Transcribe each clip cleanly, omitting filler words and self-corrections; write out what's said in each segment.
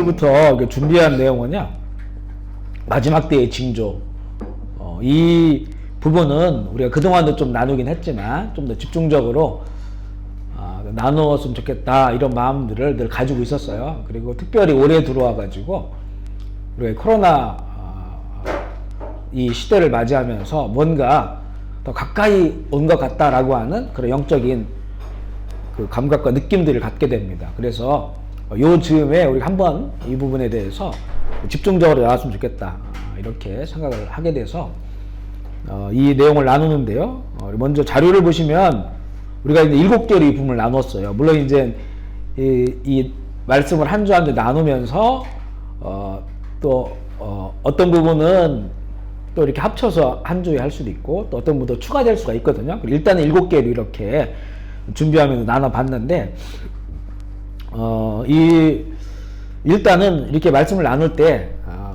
오늘부터 준비한 내용은요, 마지막 때의 징조. 이 부분은 우리가 그동안도 좀 나누긴 했지만 좀 더 집중적으로 나누었으면 좋겠다, 이런 마음들을 늘 가지고 있었어요. 그리고 특별히 올해 들어와 가지고 우리가 코로나 이 시대를 맞이하면서 뭔가 더 가까이 온 것 같다라고 하는 그런 영적인 그 감각과 느낌들을 갖게 됩니다. 그래서 요 즈음에 우리가 한번 이 부분에 대해서 집중적으로 나왔으면 좋겠다, 이렇게 생각을 하게 돼서 이 내용을 나누는데요. 먼저 자료를 보시면 우리가 이제 7개로 이 부분을 나눴어요. 물론 이제 이 말씀을 한 주 한 주 나누면서 또 어떤 부분은 또 이렇게 합쳐서 한 주에 할 수도 있고, 또 어떤 부분도 추가될 수가 있거든요. 일단은 7개로 이렇게 준비하면서 나눠봤는데, 일단은 이렇게 말씀을 나눌 때,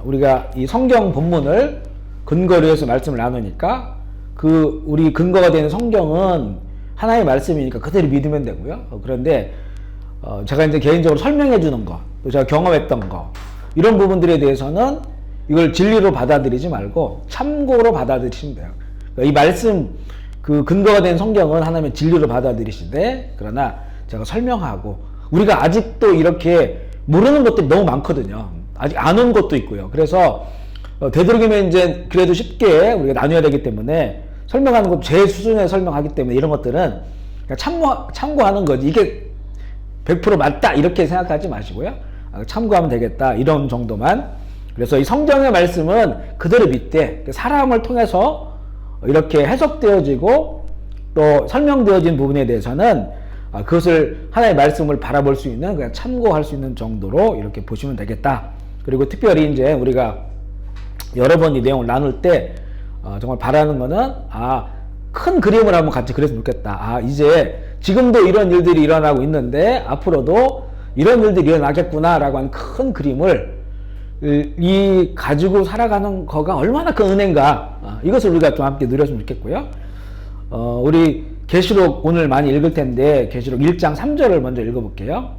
우리가 이 성경 본문을 근거로 해서 말씀을 나누니까, 우리 근거가 되는 성경은 하나의 말씀이니까 그대로 믿으면 되고요. 그런데, 제가 이제 개인적으로 설명해 주는 거, 또 제가 경험했던 거, 이런 부분들에 대해서는 이걸 진리로 받아들이지 말고 참고로 받아들이시면 돼요. 그러니까 이 말씀, 그 근거가 된 성경은 하나님의 진리로 받아들이시되, 그러나 제가 설명하고, 우리가 아직도 이렇게 모르는 것들이 너무 많거든요. 아직 안 온 것도 있고요. 그래서 되도록이면 이제 그래도 쉽게 우리가 나눠야 되기 때문에 설명하는 것, 제 수준에 설명하기 때문에 이런 것들은 그냥 참고하는 거지, 이게 100% 맞다 이렇게 생각하지 마시고요. 참고하면 되겠다, 이런 정도만. 그래서 이 성경의 말씀은 그대로 믿되, 사람을 통해서 이렇게 해석되어지고 또 설명되어진 부분에 대해서는 그것을 하나의 말씀을 바라볼 수 있는, 그냥 참고할 수 있는 정도로 이렇게 보시면 되겠다. 그리고 특별히 이제 우리가 여러 번 이 내용을 나눌 때 정말 바라는 거는, 큰 그림을 한번 같이 그렸으면 좋겠다. 이제 지금도 이런 일들이 일어나고 있는데 앞으로도 이런 일들이 일어나겠구나라고 하는 큰 그림을 가지고 살아가는 거가 얼마나 큰 은혜인가, 이것을 우리가 좀 함께 누렸으면 좋겠고요. 우리 계시록 오늘 많이 읽을 텐데, 계시록 1장 3절을 먼저 읽어볼게요.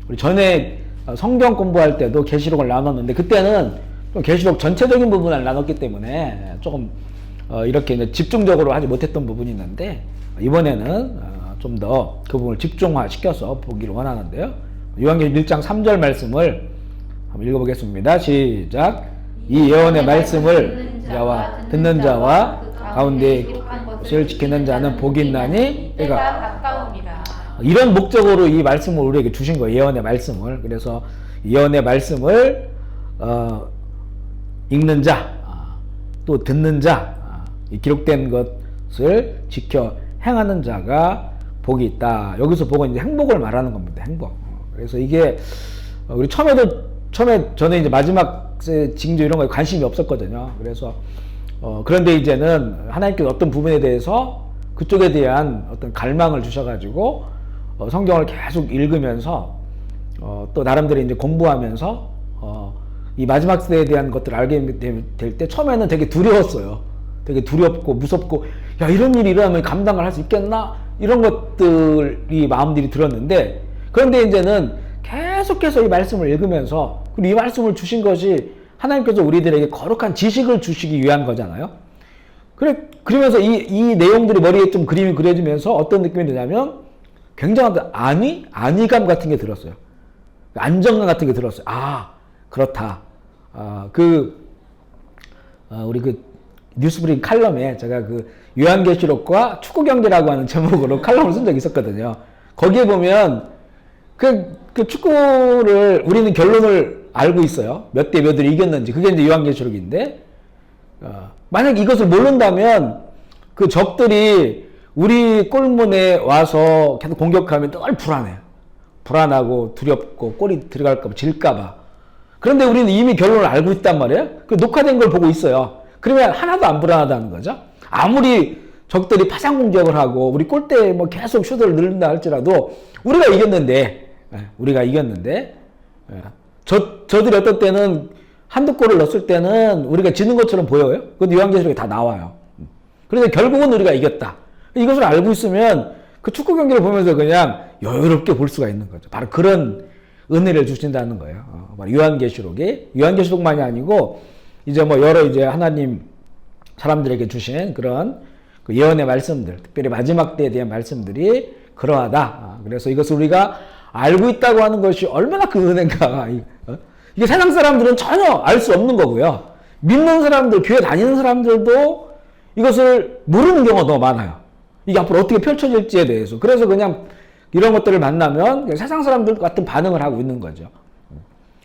우리 전에 성경 공부할 때도 계시록을 나눴는데, 그때는 좀 계시록 전체적인 부분을 나눴기 때문에 조금 이렇게 이제 집중적으로 하지 못했던 부분이 있는데, 이번에는 좀 더 그 부분을 집중화시켜서 보기를 원하는데요. 요한계시록 1장 3절 말씀을 한번 읽어보겠습니다. 시작. 이 예언의 말씀을 듣는 자와 가운데 것을 지키는 자는 복이 있나니 때가 가까우니라. 이런 목적으로 이 말씀을 우리에게 주신 거예요. 예언의 말씀을. 그래서 예언의 말씀을 읽는 자, 또 듣는 자, 이 기록된 것을 지켜 행하는 자가 복이 있다. 여기서 복은 이제 행복을 말하는 겁니다. 행복. 그래서 이게 우리 처음에 저는 이제 마지막 징조 이런 거에 관심이 없었거든요. 그래서 그런데 이제는 하나님께서 어떤 부분에 대해서 그쪽에 대한 어떤 갈망을 주셔가지고 성경을 계속 읽으면서 또 나름대로 이제 공부하면서 이 마지막 시대에 대한 것들을 알게 될 때 처음에는 되게 두려웠어요. 되게 두렵고 무섭고, 야, 이런 일이 일어나면 감당을 할 수 있겠나? 이런 것들이 마음들이 들었는데, 그런데 이제는 계속해서 이 말씀을 읽으면서, 그리고 이 말씀을 주신 것이 하나님께서 우리들에게 거룩한 지식을 주시기 위한 거잖아요. 그러면서 이 내용들이 머리에 좀 그림이 그려지면서 어떤 느낌이 드냐면, 굉장한 안위감 같은 게 들었어요. 안정감 같은 게 들었어요. 그렇다. 우리 뉴스브리핑 칼럼에 제가 요한계시록과 축구경기라고 하는 제목으로 칼럼을 쓴 적이 있었거든요. 거기에 보면 그 축구를 우리는 결론을 알고 있어요. 몇 대 몇으로 이겼는지. 그게 이제 요한계시록인데, 만약 이것을 모른다면 그 적들이 우리 골문에 와서 계속 공격하면 늘 불안해요. 불안하고 두렵고 골이 들어갈까봐, 질까봐. 그런데 우리는 이미 결론을 알고 있단 말이에요. 그 녹화된 걸 보고 있어요. 그러면 하나도 안 불안하다는 거죠. 아무리 적들이 파상 공격을 하고 우리 골대에 뭐 계속 슛을 넣는다 할지라도 우리가 이겼는데, 저들이 어떤 때는 한두 골을 넣었을 때는 우리가 지는 것처럼 보여요. 그건 요한계시록에 다 나와요. 그런데 결국은 우리가 이겼다. 이것을 알고 있으면 그 축구 경기를 보면서 그냥 여유롭게 볼 수가 있는 거죠. 바로 그런 은혜를 주신다는 거예요. 요한계시록만이 아니고 이제 뭐 여러 이제 하나님 사람들에게 주신 그런 그 예언의 말씀들, 특별히 마지막 때에 대한 말씀들이 그러하다. 그래서 이것을 우리가 알고 있다고 하는 것이 얼마나 그 은혜인가. 이게 세상 사람들은 전혀 알 수 없는 거고요. 믿는 사람들, 교회 다니는 사람들도 이것을 모르는 경우가 너무 많아요. 이게 앞으로 어떻게 펼쳐질지에 대해서. 그래서 그냥 이런 것들을 만나면 그냥 세상 사람들 같은 반응을 하고 있는 거죠.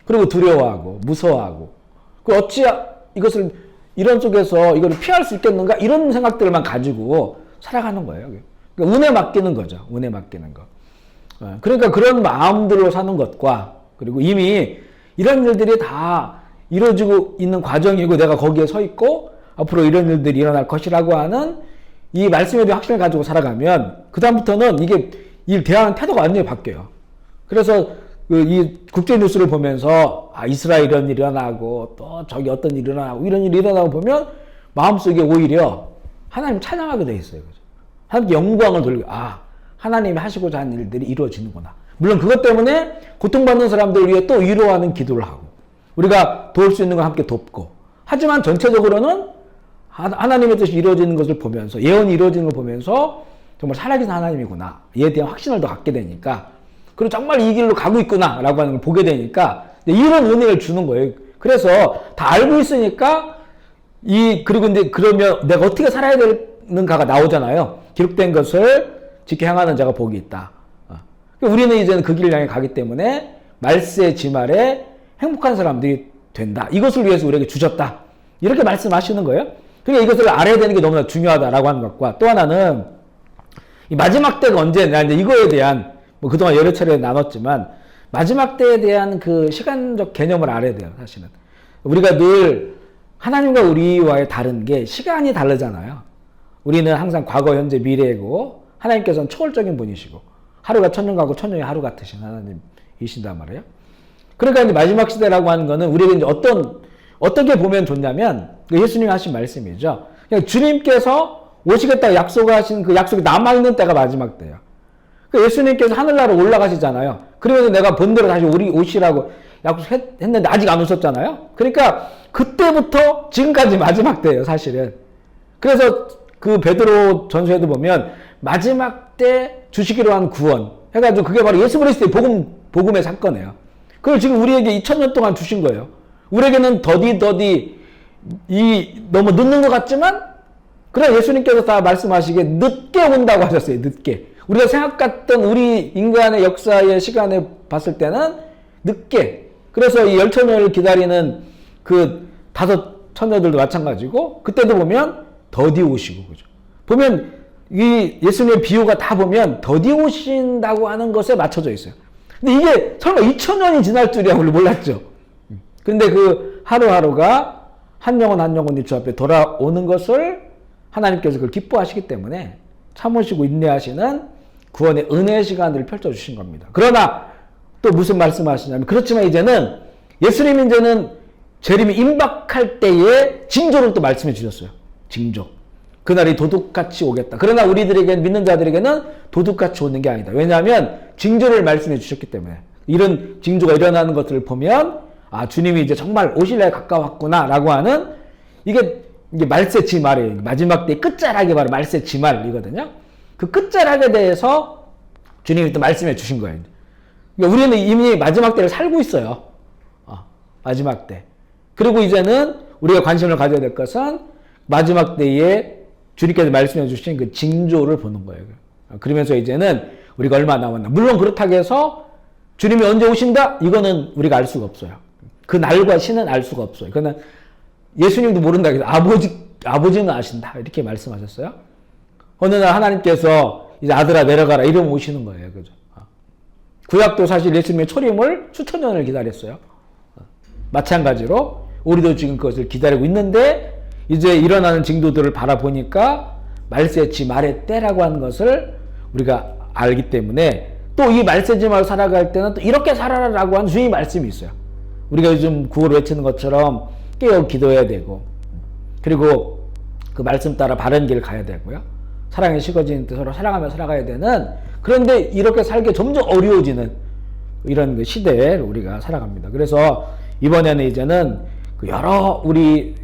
그리고 두려워하고 무서워하고 어찌 이것을 이런 속에서 이걸 피할 수 있겠는가 이런 생각들만 가지고 살아가는 거예요. 그러니까 은혜 맡기는 거죠. 은혜 맡기는 거. 그러니까 그런 마음들로 사는 것과 그리고 이미 이런 일들이 다 이루어지고 있는 과정이고 내가 거기에 서 있고 앞으로 이런 일들이 일어날 것이라고 하는 이 말씀에 대한 확신을 가지고 살아가면 그 다음부터는 이게 이 대하는 태도가 완전히 바뀌어요. 그래서 이 국제 뉴스를 보면서 이스라엘 이런 일이 일어나고 또 저기 어떤 일이 일어나고 이런 일이 일어나고 보면 마음속에 오히려 하나님 찬양하게 돼 있어요. 하나님 영광을 돌리고 하나님이 하시고자 하는 일들이 이루어지는구나. 물론 그것 때문에 고통받는 사람들을 위해 또 위로하는 기도를 하고 우리가 도울 수 있는 걸 함께 돕고 하지만 전체적으로는 하나님의 뜻이 이루어지는 것을 보면서 예언이 이루어지는 걸 보면서 정말 살아계신 하나님이구나. 이에 대한 확신을 더 갖게 되니까 그리고 정말 이 길로 가고 있구나 라고 하는 걸 보게 되니까 이런 은혜를 주는 거예요. 그래서 다 알고 있으니까 그리고 이제 그러면 내가 어떻게 살아야 되는가가 나오잖아요. 기록된 것을 지켜 행하는 자가 복이 있다. 우리는 이제는 그 길을 향해 가기 때문에 말세 지말에 행복한 사람들이 된다. 이것을 위해서 우리에게 주셨다. 이렇게 말씀하시는 거예요. 그러니까 이것을 알아야 되는 게 너무나 중요하다라고 하는 것과 또 하나는 이 마지막 때가 언제냐 이제 이거에 대한 뭐 그동안 여러 차례 나눴지만 마지막 때에 대한 그 시간적 개념을 알아야 돼요. 사실은 우리가 늘 하나님과 우리와의 다른 게 시간이 다르잖아요. 우리는 항상 과거, 현재, 미래이고 하나님께서는 초월적인 분이시고 하루가 천년 가고 천년이 하루 같으신 하나님이신단 말이에요. 그러니까 이제 마지막 시대라고 하는 거는 우리가 이제 어떻게 보면 좋냐면 예수님이 하신 말씀이죠. 그냥 주님께서 오시겠다고 약속하신 그 약속이 남아있는 때가 마지막 때예요. 그러니까 예수님께서 하늘나라로 올라가시잖아요. 그러면서 내가 본대로 다시 오시라고 약속했는데 아직 안 오셨잖아요. 그러니까 그때부터 지금까지 마지막 때예요, 사실은. 그래서 그 베드로 전서에도 보면 마지막 때 주시기로 한 구원 해가지고 그게 바로 예수 그리스도의 복음의 사건이에요. 그걸 지금 우리에게 2000년 동안 주신 거예요. 우리에게는 더디 너무 늦는 것 같지만 그래 예수님께서 다 말씀하시기에 늦게 온다고 하셨어요. 늦게. 우리가 생각했던 우리 인간의 역사의 시간에 봤을 때는 늦게. 그래서 이 열처녀를 기다리는 그 5 처녀들도 마찬가지고 그때도 보면 더디 오시고 그죠. 보면 이 예수님의 비유가 다 보면 더디 오신다고 하는 것에 맞춰져 있어요. 근데 이게 설마 2000년이 지날 줄이야 우리 몰랐죠. 근데 그 하루하루가 한 영혼 한 영혼이 주 앞에 돌아오는 것을 하나님께서 그걸 기뻐하시기 때문에 참으시고 인내하시는 구원의 은혜의 시간들을 펼쳐주신 겁니다. 그러나 또 무슨 말씀하시냐면 그렇지만 이제는 예수님이 이제는 재림이 임박할 때에 징조를 또 말씀해 주셨어요. 징조. 그날이 도둑같이 오겠다. 그러나 우리들에게 믿는 자들에게는 도둑같이 오는 게 아니다. 왜냐하면 징조를 말씀해 주셨기 때문에 이런 징조가 일어나는 것들을 보면 주님이 이제 정말 오실 날 가까웠구나 라고 하는 이게 말세 지말이에요. 마지막 때 끝자락이 바로 말세 지말이거든요. 그 끝자락에 대해서 주님이 또 말씀해 주신 거예요. 그러니까 우리는 이미 마지막 때를 살고 있어요. 마지막 때. 그리고 이제는 우리가 관심을 가져야 될 것은 마지막 때에 주님께서 말씀해 주신 그 징조를 보는 거예요. 그러면서 이제는 우리가 얼마 남았나. 물론 그렇다고 해서 주님이 언제 오신다? 이거는 우리가 알 수가 없어요. 그 날과 시는 알 수가 없어요. 그러나 예수님도 모른다. 그래서 아버지는 아신다. 이렇게 말씀하셨어요. 어느 날 하나님께서 이제 아들아 내려가라 이러면 오시는 거예요. 그죠? 구약도 사실 예수님의 초림을 수천 년을 기다렸어요. 마찬가지로 우리도 지금 그것을 기다리고 있는데 이제 일어나는 징조들을 바라보니까 말세지 말의 때라고 하는 것을 우리가 알기 때문에 또 이 말세지 말 살아갈 때는 또 이렇게 살아라라고 하는 주님의 말씀이 있어요. 우리가 요즘 구호를 외치는 것처럼 깨어 기도해야 되고 그리고 그 말씀 따라 바른 길 가야 되고요. 사랑에 식어지는 때 서로 사랑하며 살아가야 되는 그런데 이렇게 살기 점점 어려워지는 이런 그 시대에 우리가 살아갑니다. 그래서 이번에는 이제는 그 여러 우리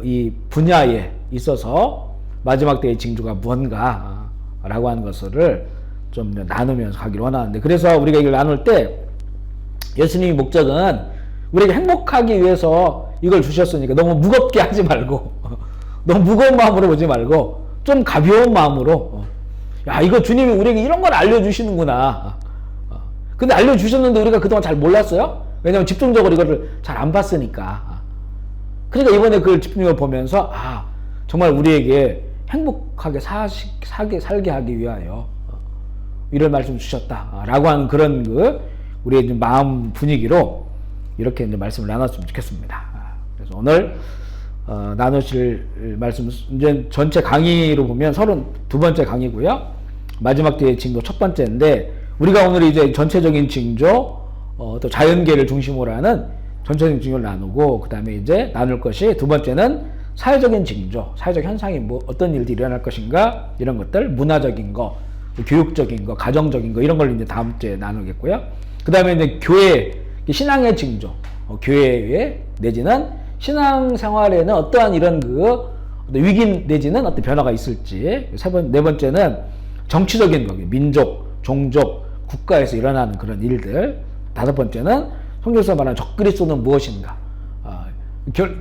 이 분야에 있어서 마지막 때의 징조가 무언가라고 하는 것을 좀 나누면서 가기를 원하는데, 그래서 우리가 이걸 나눌 때 예수님의 목적은 우리가 행복하기 위해서 이걸 주셨으니까 너무 무겁게 하지 말고 너무 무거운 마음으로 보지 말고 좀 가벼운 마음으로, 야, 이거 주님이 우리에게 이런 걸 알려주시는구나. 근데 알려주셨는데 우리가 그동안 잘 몰랐어요? 왜냐면 집중적으로 이거를 잘 안 봤으니까. 그러니까 이번에 그걸 집중적으로 보면서, 아, 정말 우리에게 행복하게 살게 하기 위하여 이런 말씀 주셨다라고 하는 그런 우리의 마음 분위기로 이렇게 이제 말씀을 나눴으면 좋겠습니다. 그래서 오늘 나누실 말씀, 이제 전체 강의로 보면 32번째 강의고요. 마지막 때의 징조 첫 번째인데, 우리가 오늘 이제 전체적인 징조, 또 자연계를 중심으로 하는 전체적인 징조를 나누고, 그 다음에 이제 나눌 것이 두 번째는 사회적인 징조, 사회적 현상이 어떤 일들이 일어날 것인가, 이런 것들, 문화적인 거, 교육적인 거, 가정적인 거, 이런 걸 이제 다음 주에 나누겠고요. 그 다음에 이제 교회, 신앙의 징조, 교회에 내지는 신앙생활에는 어떠한 이런 위기 내지는 어떤 변화가 있을지, 네 번째는 정치적인 거, 민족, 종족, 국가에서 일어나는 그런 일들, 다섯 번째는 성경에서 말하는 적그리스도는 무엇인가.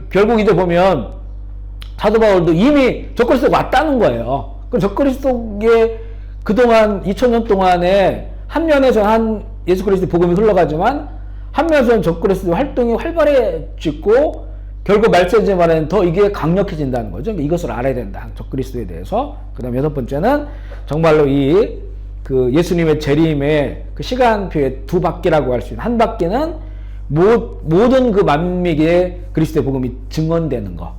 결국 이제 보면 사도 바울도 이미 적그리스도가 왔다는 거예요. 그럼 적그리스도의 그동안 2000년 동안에 한 면에서 예수 그리스도의 복음이 흘러가지만 한 면에서는 적그리스도의 활동이 활발해지고 결국 말세지 말에는 더 이게 강력해진다는 거죠. 이것을 알아야 된다. 적그리스도에 대해서. 그 다음에 여섯 번째는 정말로 예수님의 재림의 그 시간표의 두 바퀴라고 할 수 있는, 한 바퀴는 모든 그 만민에게 그리스도의 복음이 증언되는 거.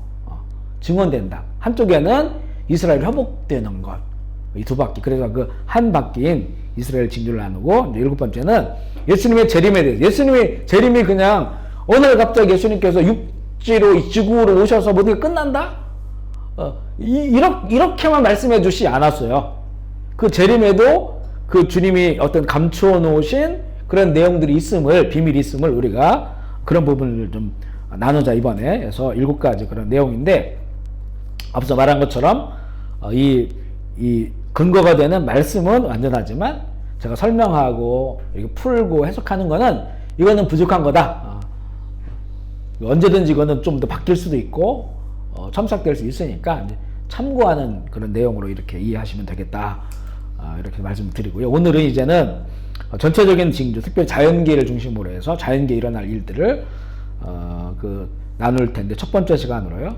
증언된다. 한쪽에는 이스라엘 회복되는 것. 이 두 바퀴. 그래서 그 한 바퀴인 이스라엘 징조를 나누고, 이제 일곱 번째는 예수님의 재림에 대해서. 예수님의 재림이 그냥 오늘 갑자기 예수님께서 육지로 지구로 오셔서 모든 게 끝난다? 이렇게만 말씀해 주시지 않았어요. 그 재림에도 그 주님이 어떤 감추어 놓으신 그런 내용들이 비밀이 있음을 우리가 그런 부분을 좀 나누자, 이번에. 그래서 7가지 그런 내용인데, 앞서 말한 것처럼 이 근거가 되는 말씀은 완전하지만 제가 설명하고 풀고 해석하는 이거는 부족한 거다. 언제든지 이거는 좀 더 바뀔 수도 있고 첨삭될 수 있으니까 이제 참고하는 그런 내용으로 이렇게 이해하시면 되겠다. 이렇게 말씀드리고요. 오늘은 이제는 전체적인 징조, 특별히 자연계를 중심으로 해서 자연계에 일어날 일들을 나눌 텐데, 첫 번째 시간으로요.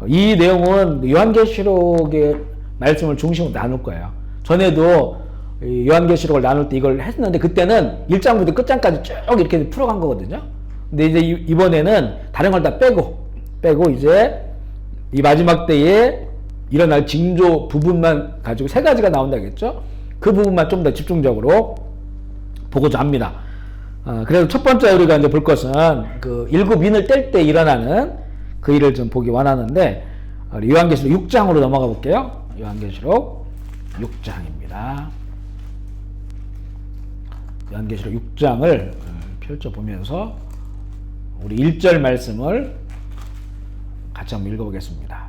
이 내용은 요한계시록의 말씀을 중심으로 나눌 거예요. 전에도 요한계시록을 나눌 때 이걸 했는데, 그때는 1장부터 끝장까지 쭉 이렇게 풀어간 거거든요. 근데 이제 이번에는 다른 걸 다 빼고 이제 이 마지막 때에 일어날 징조 부분만 가지고 3가지가 나온다겠죠? 그 부분만 좀 더 집중적으로 보고자 합니다. 그래서 첫 번째 우리가 이제 볼 것은 일곱 인을 뗄 때 일어나는 그 일을 좀 보기 원하는데, 요한계시록 6장으로 넘어가 볼게요. 요한계시록 6장입니다. 요한계시록 6장을 펼쳐보면서 우리 1절 말씀을 같이 한번 읽어보겠습니다.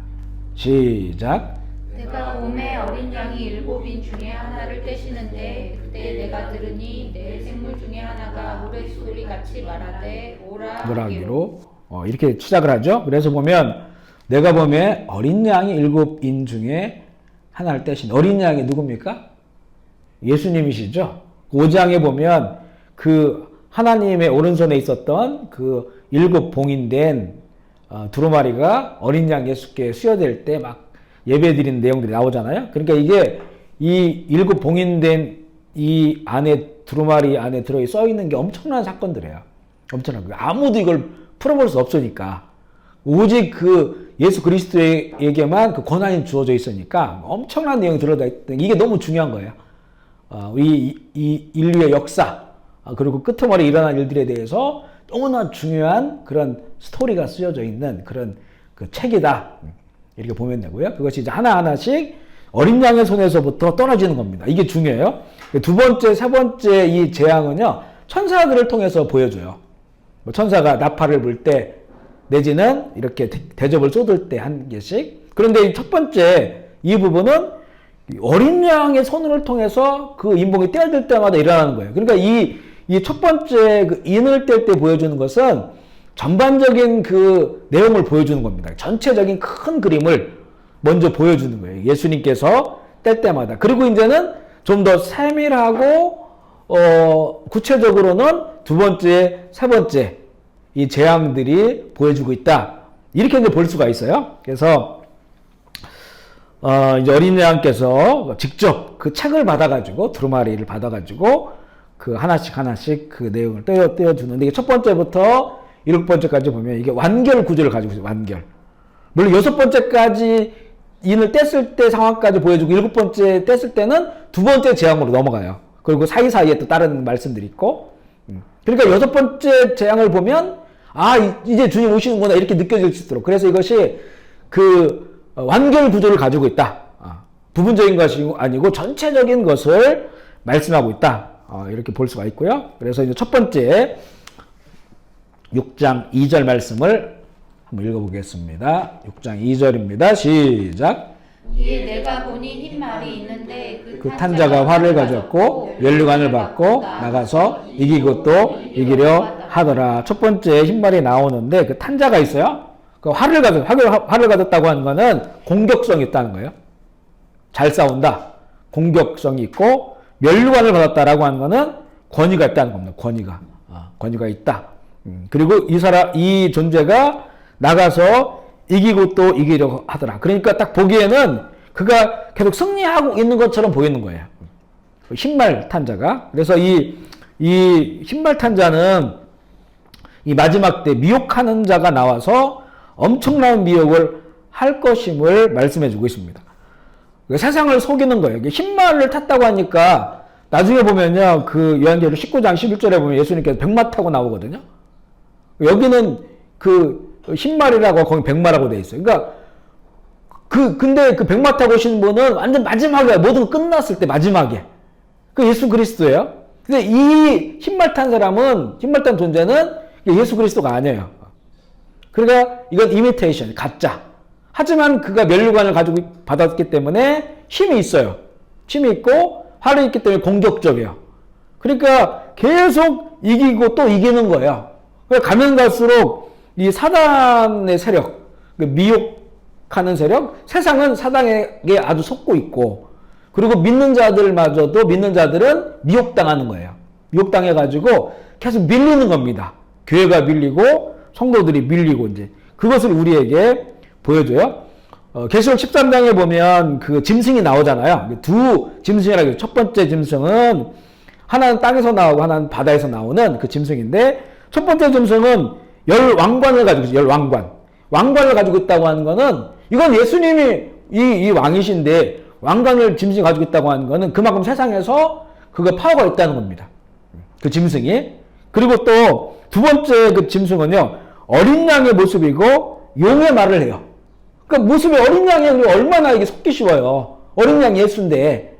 시작. 내가 봄에 어린 양이 7인 중에 하나를 떼시는데, 그때 내가 들으니 내 생물 중에 하나가 노랫소리 같이 말하되 오라 하기로 이렇게 시작을 하죠. 그래서 내가 보면 어린 양이 7인 중에 하나를 떼신, 어린 양이 누굽니까? 예수님이시죠. 5장에 보면 그 하나님의 오른손에 있었던 그 7 봉인된 두루마리가 어린 양 예수께 수여될 때 막 예배 드리는 내용들이 나오잖아요. 그러니까 이게 이 7 봉인된 이 안에 두루마리 안에 써 있는 게 엄청난 사건들이에요. 엄청난 거예요. 아무도 이걸 풀어볼 수 없으니까. 오직 그 예수 그리스도에게만 그 권한이 주어져 있으니까 엄청난 내용이 들어가 있던, 이게 너무 중요한 거예요. 이 인류의 역사, 그리고 끄트머리 일어난 일들에 대해서 너무나 중요한 그런 스토리가 쓰여져 있는 그런 그 책이다. 이렇게 보면 되고요. 그것이 이제 하나하나씩 어린 양의 손에서부터 떨어지는 겁니다. 이게 중요해요. 두 번째, 세 번째 이 재앙은요, 천사들을 통해서 보여줘요. 뭐 천사가 나팔을 불 때, 내지는 이렇게 대접을 쏟을 때 한 개씩. 그런데 이 첫 번째 이 부분은 어린 양의 손을 통해서 그 인봉이 떼어질 때마다 일어나는 거예요. 그러니까 이 첫 번째 그 인을 뗄 때 보여주는 것은 전반적인 그 내용을 보여주는 겁니다. 전체적인 큰 그림을 먼저 보여주는 거예요. 예수님께서 뗄 때마다. 그리고 이제는 좀 더 세밀하고 구체적으로는 두 번째, 세 번째 이 재앙들이 보여주고 있다. 이렇게 이제 볼 수가 있어요. 그래서 이제 어린 양께서 직접 그 책을 받아가지고 두루마리를 받아가지고 그 하나씩 그 내용을 떼어주는데 이게 첫 번째부터 일곱 번째까지 보면 이게 완결 구조를 가지고 있어요. 완결. 물론 여섯 번째까지 인을 뗐을 때 상황까지 보여주고 일곱 번째 뗐을 때는 두 번째 재앙으로 넘어가요. 그리고 사이사이에 또 다른 말씀들이 있고. 그러니까 여섯 번째 재앙을 보면 이제 주님 오시는구나 이렇게 느껴질 수 있도록. 그래서 이것이 그 완결 구조를 가지고 있다. 부분적인 것이 아니고 전체적인 것을 말씀하고 있다. 이렇게 볼 수가 있고요. 그래서 이제 첫 번째 6장 2절 말씀을 한번 읽어보겠습니다. 6장 2절입니다. 시작. 이에 내가 보니 흰 말이 있는데 그 탄자가 활을 가졌고 면류관을 받고 나가서 이기고 또 이기려 하더라. 첫 번째 흰 말이 나오는데 그 탄자가 있어요. 그 활을 가졌다고 하는 거는 공격성이 있다는 거예요. 잘 싸운다. 공격성이 있고 면류관을 받았다라고 하는 거는 권위가 있다는 겁니다. 권위가 있다. 그리고 이 존재가 나가서 이기고 또 이기려고 하더라. 그러니까 딱 보기에는 그가 계속 승리하고 있는 것처럼 보이는 거예요. 흰말 탄자가. 그래서 이 흰말 탄자는 이 마지막 때 미혹하는 자가 나와서 엄청난 미혹을 할 것임을 말씀해 주고 있습니다. 세상을 속이는 거예요. 흰말을 탔다고 하니까 나중에 보면요. 그 요한계시록 19장 11절에 보면 예수님께서 백마 타고 나오거든요. 여기는 그 흰말이라고 거기 백마라고 돼 있어요. 그러니까 근데 그 백마 타고 오신 분은 완전 마지막에 모든 끝났을 때 마지막에 그 예수 그리스도예요. 근데 이 흰말 탄 사람은 흰말 탄 존재는 예수 그리스도가 아니에요. 그러니까 이건 이미테이션, 가짜. 하지만 그가 면류관을 가지고 받았기 때문에 힘이 있어요. 힘이 있고 활이 있기 때문에 공격적이에요. 그러니까 계속 이기고 또 이기는 거예요. 그러니까 가면 갈수록 이 사단의 세력, 미혹하는 세력, 세상은 사단에게 아주 속고 있고, 그리고 믿는 자들마저도 믿는 자들은 미혹당하는 거예요. 미혹당해가지고 계속 밀리는 겁니다. 교회가 밀리고 성도들이 밀리고 이제 그것을 우리에게 보여줘요. 계시록 13장에 보면 그 짐승이 나오잖아요. 두 짐승이라고 해요. 첫 번째 짐승은 하나는 땅에서 나오고 하나는 바다에서 나오는 그 짐승인데 첫 번째 짐승은 열 왕관을 가지고 있어요. 열 왕관. 왕관을 가지고 있다고 하는 거는 이건 예수님이 이 왕이신데 왕관을 짐승이 가지고 있다고 하는 거는 그만큼 세상에서 그거 파워가 있다는 겁니다. 그 짐승이. 그리고 또 두 번째 그 짐승은요. 어린 양의 모습이고 용의 말을 해요. 그러니까 모습이 어린 양이 얼마나 이게 속기 쉬워요. 어린 양 예수인데.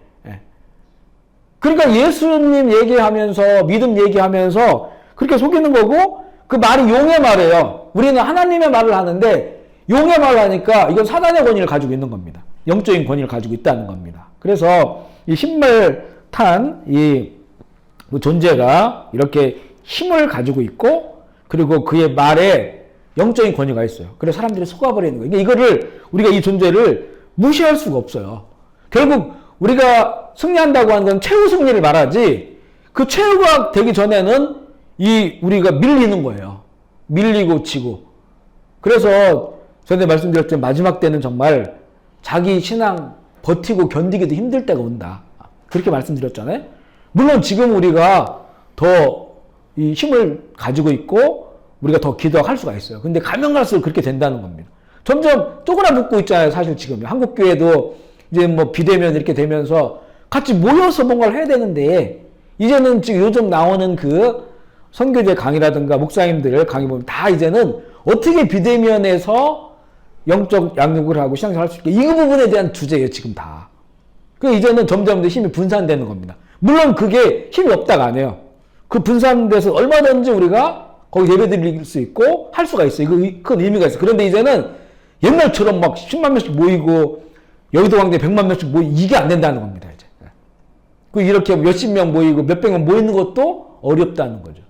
그러니까 예수님 얘기하면서 믿음 얘기하면서 그렇게 속이는 거고 그 말이 용의 말이에요. 우리는 하나님의 말을 하는데 용의 말을 하니까 이건 사단의 권위를 가지고 있는 겁니다. 영적인 권위를 가지고 있다는 겁니다. 그래서 이 흰말 탄 이 존재가 이렇게 힘을 가지고 있고 그리고 그의 말에 영적인 권위가 있어요. 그래서 사람들이 속아버리는 거예요. 이거를 우리가 이 존재를 무시할 수가 없어요. 결국 우리가 승리한다고 하는 건 최후 승리를 말하지 그 최후가 되기 전에는 우리가 밀리는 거예요. 밀리고 지고. 그래서 전에 말씀드렸지만 마지막 때는 정말 자기 신앙 버티고 견디기도 힘들 때가 온다. 그렇게 말씀드렸잖아요. 물론 지금 우리가 더 이 힘을 가지고 있고 우리가 더 기도할 수가 있어요. 근데 가면 갈수록 그렇게 된다는 겁니다. 점점 쪼그라붙고 있잖아요. 사실 지금 한국교회도 이제 뭐 비대면 이렇게 되면서 같이 모여서 뭔가를 해야 되는데 이제는 지금 요즘 나오는 그 선교제 강의라든가 목사님들 강의 보면 다 이제는 어떻게 비대면에서 영적 양육을 하고 신앙생활 할 수 있게 이 부분에 대한 주제예요. 지금 다. 그 이제는 점점 더 힘이 분산되는 겁니다. 물론 그게 힘이 없다가 아니에요. 그 분산돼서 얼마든지 우리가 거기 예배 드릴 수 있고 할 수가 있어요. 큰 의미가 있어요. 그런데 이제는 옛날처럼 막 10만 명씩 모이고 여의도 광장에 100만 명씩 모이고 이게 안 된다는 겁니다. 이제. 그 이렇게 몇십 명 모이고 몇백 명 모이는 것도 어렵다는 거죠.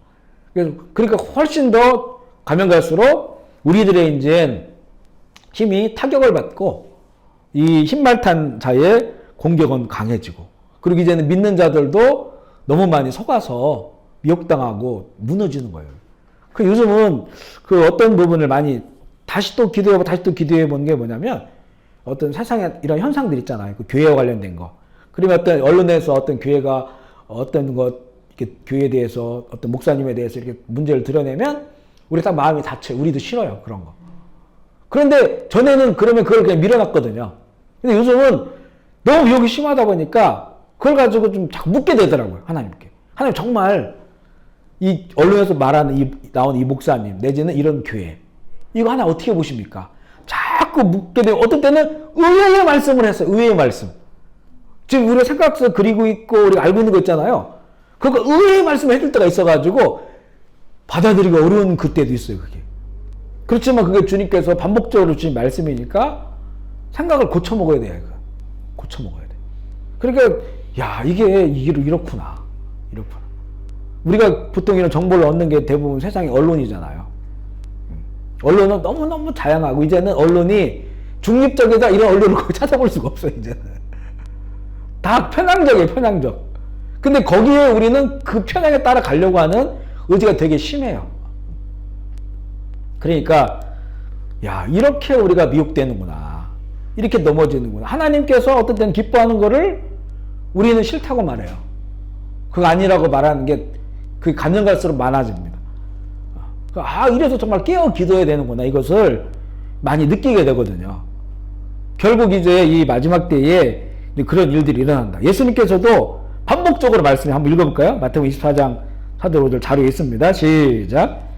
그래서 그러니까 훨씬 더 가면 갈수록 우리들의 이제 힘이 타격을 받고 이 힘말탄 자의 공격은 강해지고 그리고 이제는 믿는 자들도 너무 많이 속아서 미혹당하고 무너지는 거예요. 그 요즘은 그 어떤 부분을 많이 다시 또 기도해보고 다시 또 기도해보는 게 뭐냐면 어떤 세상에 이런 현상들 있잖아요. 그 교회와 관련된 거. 그러면 어떤 언론에서 어떤 교회가 어떤 것, 이렇게 교회에 대해서 어떤 목사님에 대해서 이렇게 문제를 드러내면 우리 딱 마음이 다쳐요. 우리도 싫어요. 그런 거. 그런데 전에는 그러면 그걸 그냥 밀어놨거든요. 근데 요즘은 너무 유혹이 심하다 보니까 그걸 가지고 좀 자꾸 묻게 되더라고요. 하나님께. 하나님 정말 이 언론에서 말하는 나온 이 목사님 내지는 이런 교회 이거 하나 어떻게 보십니까? 자꾸 묻게 되고 어떤 때는 의외의 말씀을 했어요. 의외의 말씀. 지금 우리가 생각서 그리고 있고 우리가 알고 있는 거 있잖아요. 그거 의외의 말씀을 해줄 때가 있어가지고 받아들이기 어려운 그때도 있어요. 그게. 그렇지만 그게 주님께서 반복적으로 주신 말씀이니까 생각을 고쳐 먹어야 돼요. 이거. 고쳐 먹어야 돼. 그러니까 야 이게 이렇구나. 이렇구나. 우리가 보통 이런 정보를 얻는 게 대부분 세상의 언론이잖아요. 언론은 너무너무 다양하고 이제는 언론이 중립적이다 이런 언론을 거의 찾아볼 수가 없어요. 이제는 다 편향적이에요. 편향적. 근데 거기에 우리는 그 편향에 따라 가려고 하는 의지가 되게 심해요. 그러니까 야 이렇게 우리가 미혹되는구나. 이렇게 넘어지는구나. 하나님께서 어떤 때는 기뻐하는 거를 우리는 싫다고 말해요. 그거 아니라고 말하는 게 그 가면 갈수록 많아집니다. 이래서 정말 깨어 기도해야 되는구나. 이것을 많이 느끼게 되거든요. 결국 이제 이 마지막 때에 그런 일들이 일어난다. 예수님께서도 반복적으로 말씀을 한번 읽어볼까요? 마태복음 24장 4절 5절 자료에 있습니다. 시작.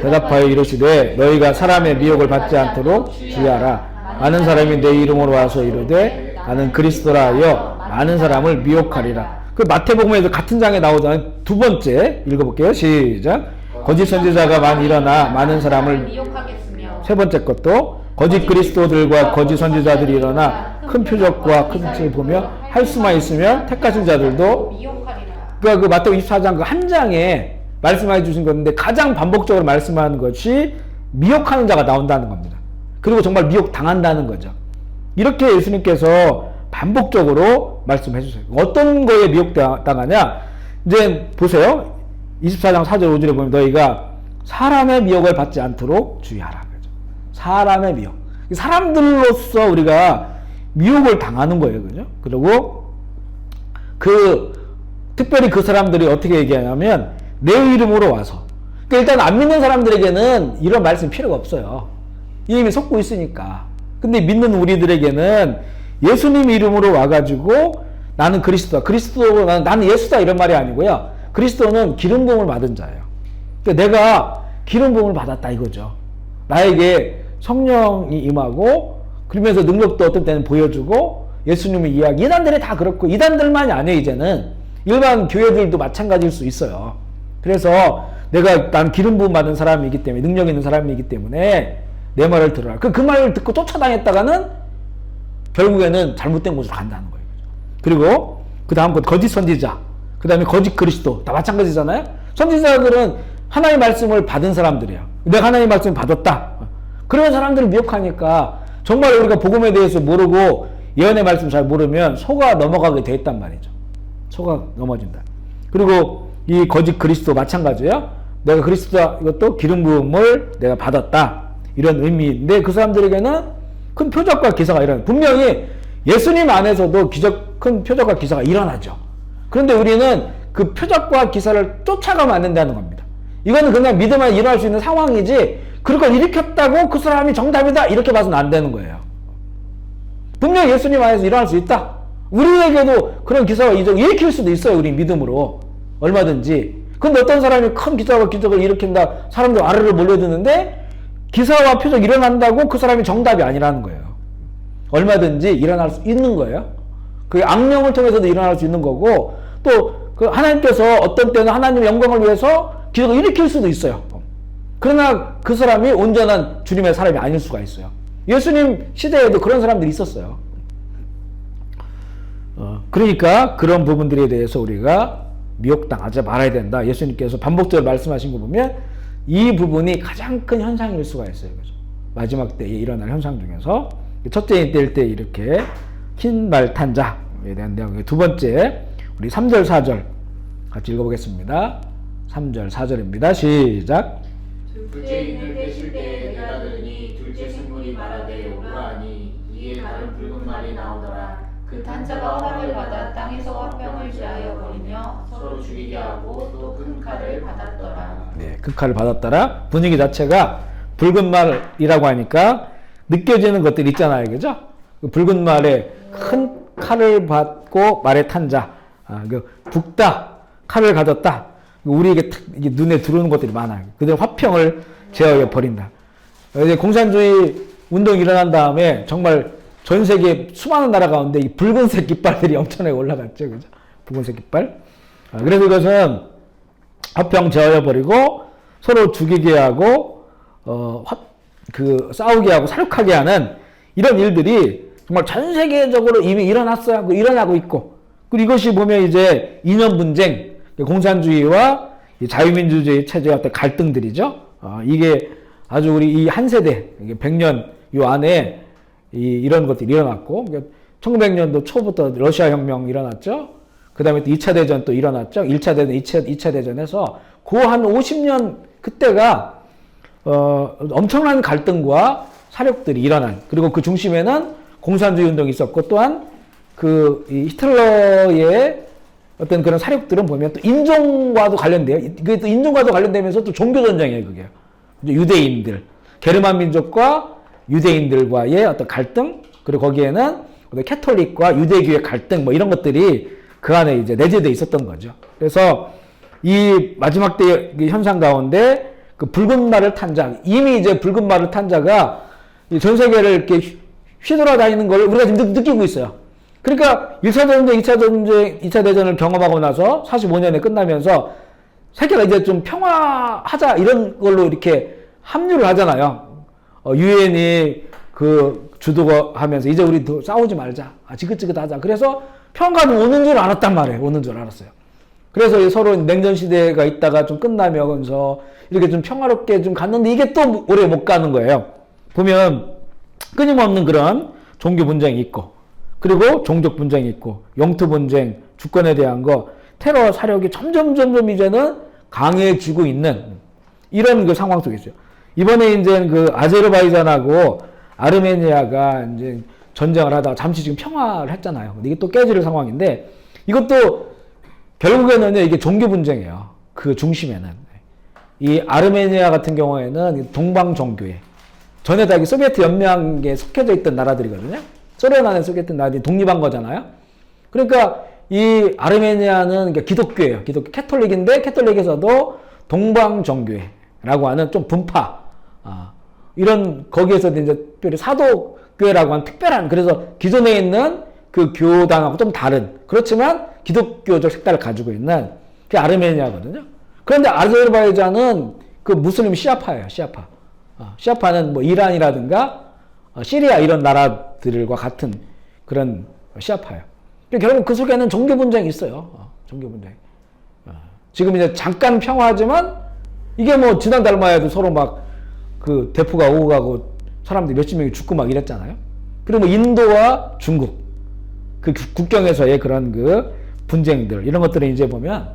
대답하여 이르시되 너희가 사람의 미혹을 받지 않도록 주의하라. 많은 사람이 내 이름으로 와서 이르되 나는 그리스도라 하여 많은 사람을 미혹하리라. 그 마태복음에도 같은 장에 나오잖아요. 두 번째 읽어볼게요. 시작. 거짓 선지자가 많이 일어나 많은 사람을 미혹하겠으며 세 번째 것도 거짓 그리스도들과 거짓 선지자들이 일어나 큰 표적과 큰 것을 보며 할 수만 있으면 택하신 자들도 미혹하리라. 그러니까 그 마태복음 24장 그 한 장에 말씀해 주신 건데 가장 반복적으로 말씀하는 것이 미혹하는 자가 나온다는 겁니다. 그리고 정말 미혹 당한다는 거죠. 이렇게 예수님께서 반복적으로 말씀해 주세요. 어떤 거에 미혹당하냐? 이제 보세요. 24장 4절 5절에 보면 너희가 사람의 미혹을 받지 않도록 주의하라. 그죠? 사람의 미혹. 사람들로서 우리가 미혹을 당하는 거예요. 그죠? 그리고 특별히 그 사람들이 어떻게 얘기하냐면 내 이름으로 와서. 그러니까 일단 안 믿는 사람들에게는 이런 말씀 필요가 없어요. 이미 속고 있으니까. 근데 믿는 우리들에게는 예수님 이름으로 와가지고 나는 그리스도다. 나는 예수다 이런 말이 아니고요. 그리스도는 기름 부음을 받은 자예요. 그러니까 내가 기름 부음을 받았다 이거죠. 나에게 성령이 임하고 그러면서 능력도 어떤 때는 보여주고 예수님의 이야기. 이단들이 다 그렇고 이단들만이 아니에요. 이제는 일반 교회들도 마찬가지일 수 있어요. 그래서 난 기름 부음 받은 사람이기 때문에 능력 있는 사람이기 때문에 내 말을 들어라. 그 말을 듣고 쫓아다녔다가는 결국에는 잘못된 곳으로 간다는 거예요. 그리고 그 다음 것 거짓 선지자, 그 다음에 거짓 그리스도 다 마찬가지잖아요. 선지자들은 하나님의 말씀을 받은 사람들이에요. 내가 하나님의 말씀을 받았다. 그런 사람들을 미혹하니까 정말 우리가 복음에 대해서 모르고 예언의 말씀 잘 모르면 속아 넘어가게 돼 있단 말이죠. 속아 넘어진다. 그리고 이 거짓 그리스도 마찬가지예요. 내가 그리스도다. 이것도 기름 부음을 내가 받았다. 이런 의미인데 그 사람들에게는 큰 표적과 기사가 일어나요. 분명히 예수님 안에서도 큰 표적과 기사가 일어나죠. 그런데 우리는 그 표적과 기사를 쫓아가면 안 된다는 겁니다. 이거는 그냥 믿으면 일어날 수 있는 상황이지 그걸 일으켰다고 그 사람이 정답이다 이렇게 봐서는 안 되는 거예요. 분명히 예수님 안에서 일어날 수 있다. 우리에게도 그런 기사와 이적을 일으킬 수도 있어요. 우리 믿음으로. 얼마든지. 근데 어떤 사람이 큰 기사와 기적을 일으킨다. 사람들 아래로 몰려드는데 기사와 표적 일어난다고 그 사람이 정답이 아니라는 거예요. 얼마든지 일어날 수 있는 거예요. 그 악령을 통해서도 일어날 수 있는 거고 또 그 하나님께서 어떤 때는 하나님의 영광을 위해서 기적을 일으킬 수도 있어요. 그러나 그 사람이 온전한 주님의 사람이 아닐 수가 있어요. 예수님 시대에도 그런 사람들이 있었어요. 그러니까 그런 부분들에 대해서 우리가 미혹당하지 말아야 된다. 예수님께서 반복적으로 말씀하신 거 보면 이 부분이 가장 큰 현상일 수가 있어요. 그죠? 마지막 때에 일어날 현상 중에서 첫째 때일 때 이렇게 흰말 탄 자에 대한 내용. 두 번째 우리 3절 4절 같이 읽어보겠습니다. 3절 4절입니다. 시작. 둘째 인을 떼실 때에 내가 들으니 둘째 생물이 말하되 오라 하니 이에 다른 붉은 말이 나오더라. 그 탄자가 허락을 받아 땅에서 화병을 지하여 버리며 서로 죽이게 하고 또 큰 칼을 받았더라. 네, 그 칼을 받았더라. 분위기 자체가 붉은 말이라고 하니까 느껴지는 것들 있잖아요. 그죠? 그 붉은 말에 큰 칼을 받고 말에 탄 자. 붓다. 칼을 가졌다. 우리에게 이게 눈에 들어오는 것들이 많아요. 그들 화평을 제어해 버린다. 이제 공산주의 운동이 일어난 다음에 정말 전 세계 수많은 나라 가운데 이 붉은색 깃발들이 엄청나게 올라갔죠. 그죠? 붉은색 깃발. 그래서 이것은 화평 제어해 버리고 서로 죽이게 하고 싸우게 하고 살육하게 하는 이런 일들이 정말 전 세계적으로 이미 일어났어요. 일어나고 있고. 그리고 이것이 보면 이제 이념 분쟁, 공산주의와 자유민주주의 체제의 어떤 갈등들이죠. 이게 아주 우리 이 한 세대, 100년 요 안에 이런 것들이 일어났고, 1900년도 초부터 러시아 혁명 일어났죠. 그 다음에 또 2차 대전 또 일어났죠. 1차 대전, 2차 대전에서 그 한 50년 그때가 엄청난 갈등과 사력들이 일어난, 그리고 그 중심에는 공산주의 운동이 있었고, 또한 이 히틀러의 어떤 그런 사력들은 보면 또 인종과도 관련돼요. 그게 또 인종과도 관련되면서 또 종교전쟁이에요, 그게. 유대인들, 게르만 민족과 유대인들과의 어떤 갈등, 그리고 거기에는 캐톨릭과 유대교의 갈등, 뭐 이런 것들이 그 안에 이제 내재되어 있었던 거죠. 그래서 이 마지막 때 현상 가운데 그 붉은 말을 탄 자, 이미 이제 붉은 말을 탄 자가 전 세계를 이렇게 휘돌아다니는 걸 우리가 지금 느끼고 있어요. 그러니까 1차 대전쟁, 2차 대전을 경험하고 나서 45년에 끝나면서 세계가 이제 좀 평화하자 이런 걸로 이렇게 합류를 하잖아요. 유엔이 그 주도하면서 이제 우리 더 싸우지 말자. 지긋지긋하자. 그래서 평화가 오는 줄 알았단 말이에요. 오는 줄 알았어요. 그래서 서로 냉전 시대가 있다가 좀 끝나면서 이렇게 좀 평화롭게 좀 갔는데 이게 또 오래 못 가는 거예요. 보면 끊임없는 그런 종교 분쟁이 있고, 그리고 종족 분쟁이 있고, 영토 분쟁, 주권에 대한 거, 테러 사력이 점점 이제는 강해지고 있는 이런 그 상황 속에 있어요. 이번에 이제 그 아제르바이잔하고 아르메니아가 이제 전쟁을 하다가 잠시 지금 평화를 했잖아요. 근데 이게 또 깨질 상황인데, 이것도 결국에는요, 이게 종교 분쟁이에요. 그 중심에는. 이 아르메니아 같은 경우에는 동방 종교에, 전에 다 소비에트 연맹에 속해져 있던 나라들이거든요. 소련 안에 속해져 있던 나라들이 독립한 거잖아요. 그러니까 이 아르메니아는 기독교예요. 기독교 캐톨릭인데, 캐톨릭에서도 동방 종교회라고 하는 좀 분파, 이런 거기에서 이제 특별히 사도교회라고 하는 특별한, 그래서 기존에 있는 그 교단하고 좀 다른, 그렇지만 기독교적 색깔을 가지고 있는 게 아르메니아거든요. 그런데 아제르바이잔은 그 무슬림 시아파예요. 시아파. 시아파는 뭐 이란이라든가 시리아 이런 나라들과 같은 그런 시아파예요. 결국 그 속에는 종교 분쟁이 있어요. 종교 분쟁. 지금 이제 잠깐 평화하지만 이게 뭐 지난달만 해도 서로 막 그 대포가 오고 가고 사람들이 몇십 명이 죽고 막 이랬잖아요. 그리고 뭐 인도와 중국 그 국경에서의 그런 그 분쟁들, 이런 것들은 이제 보면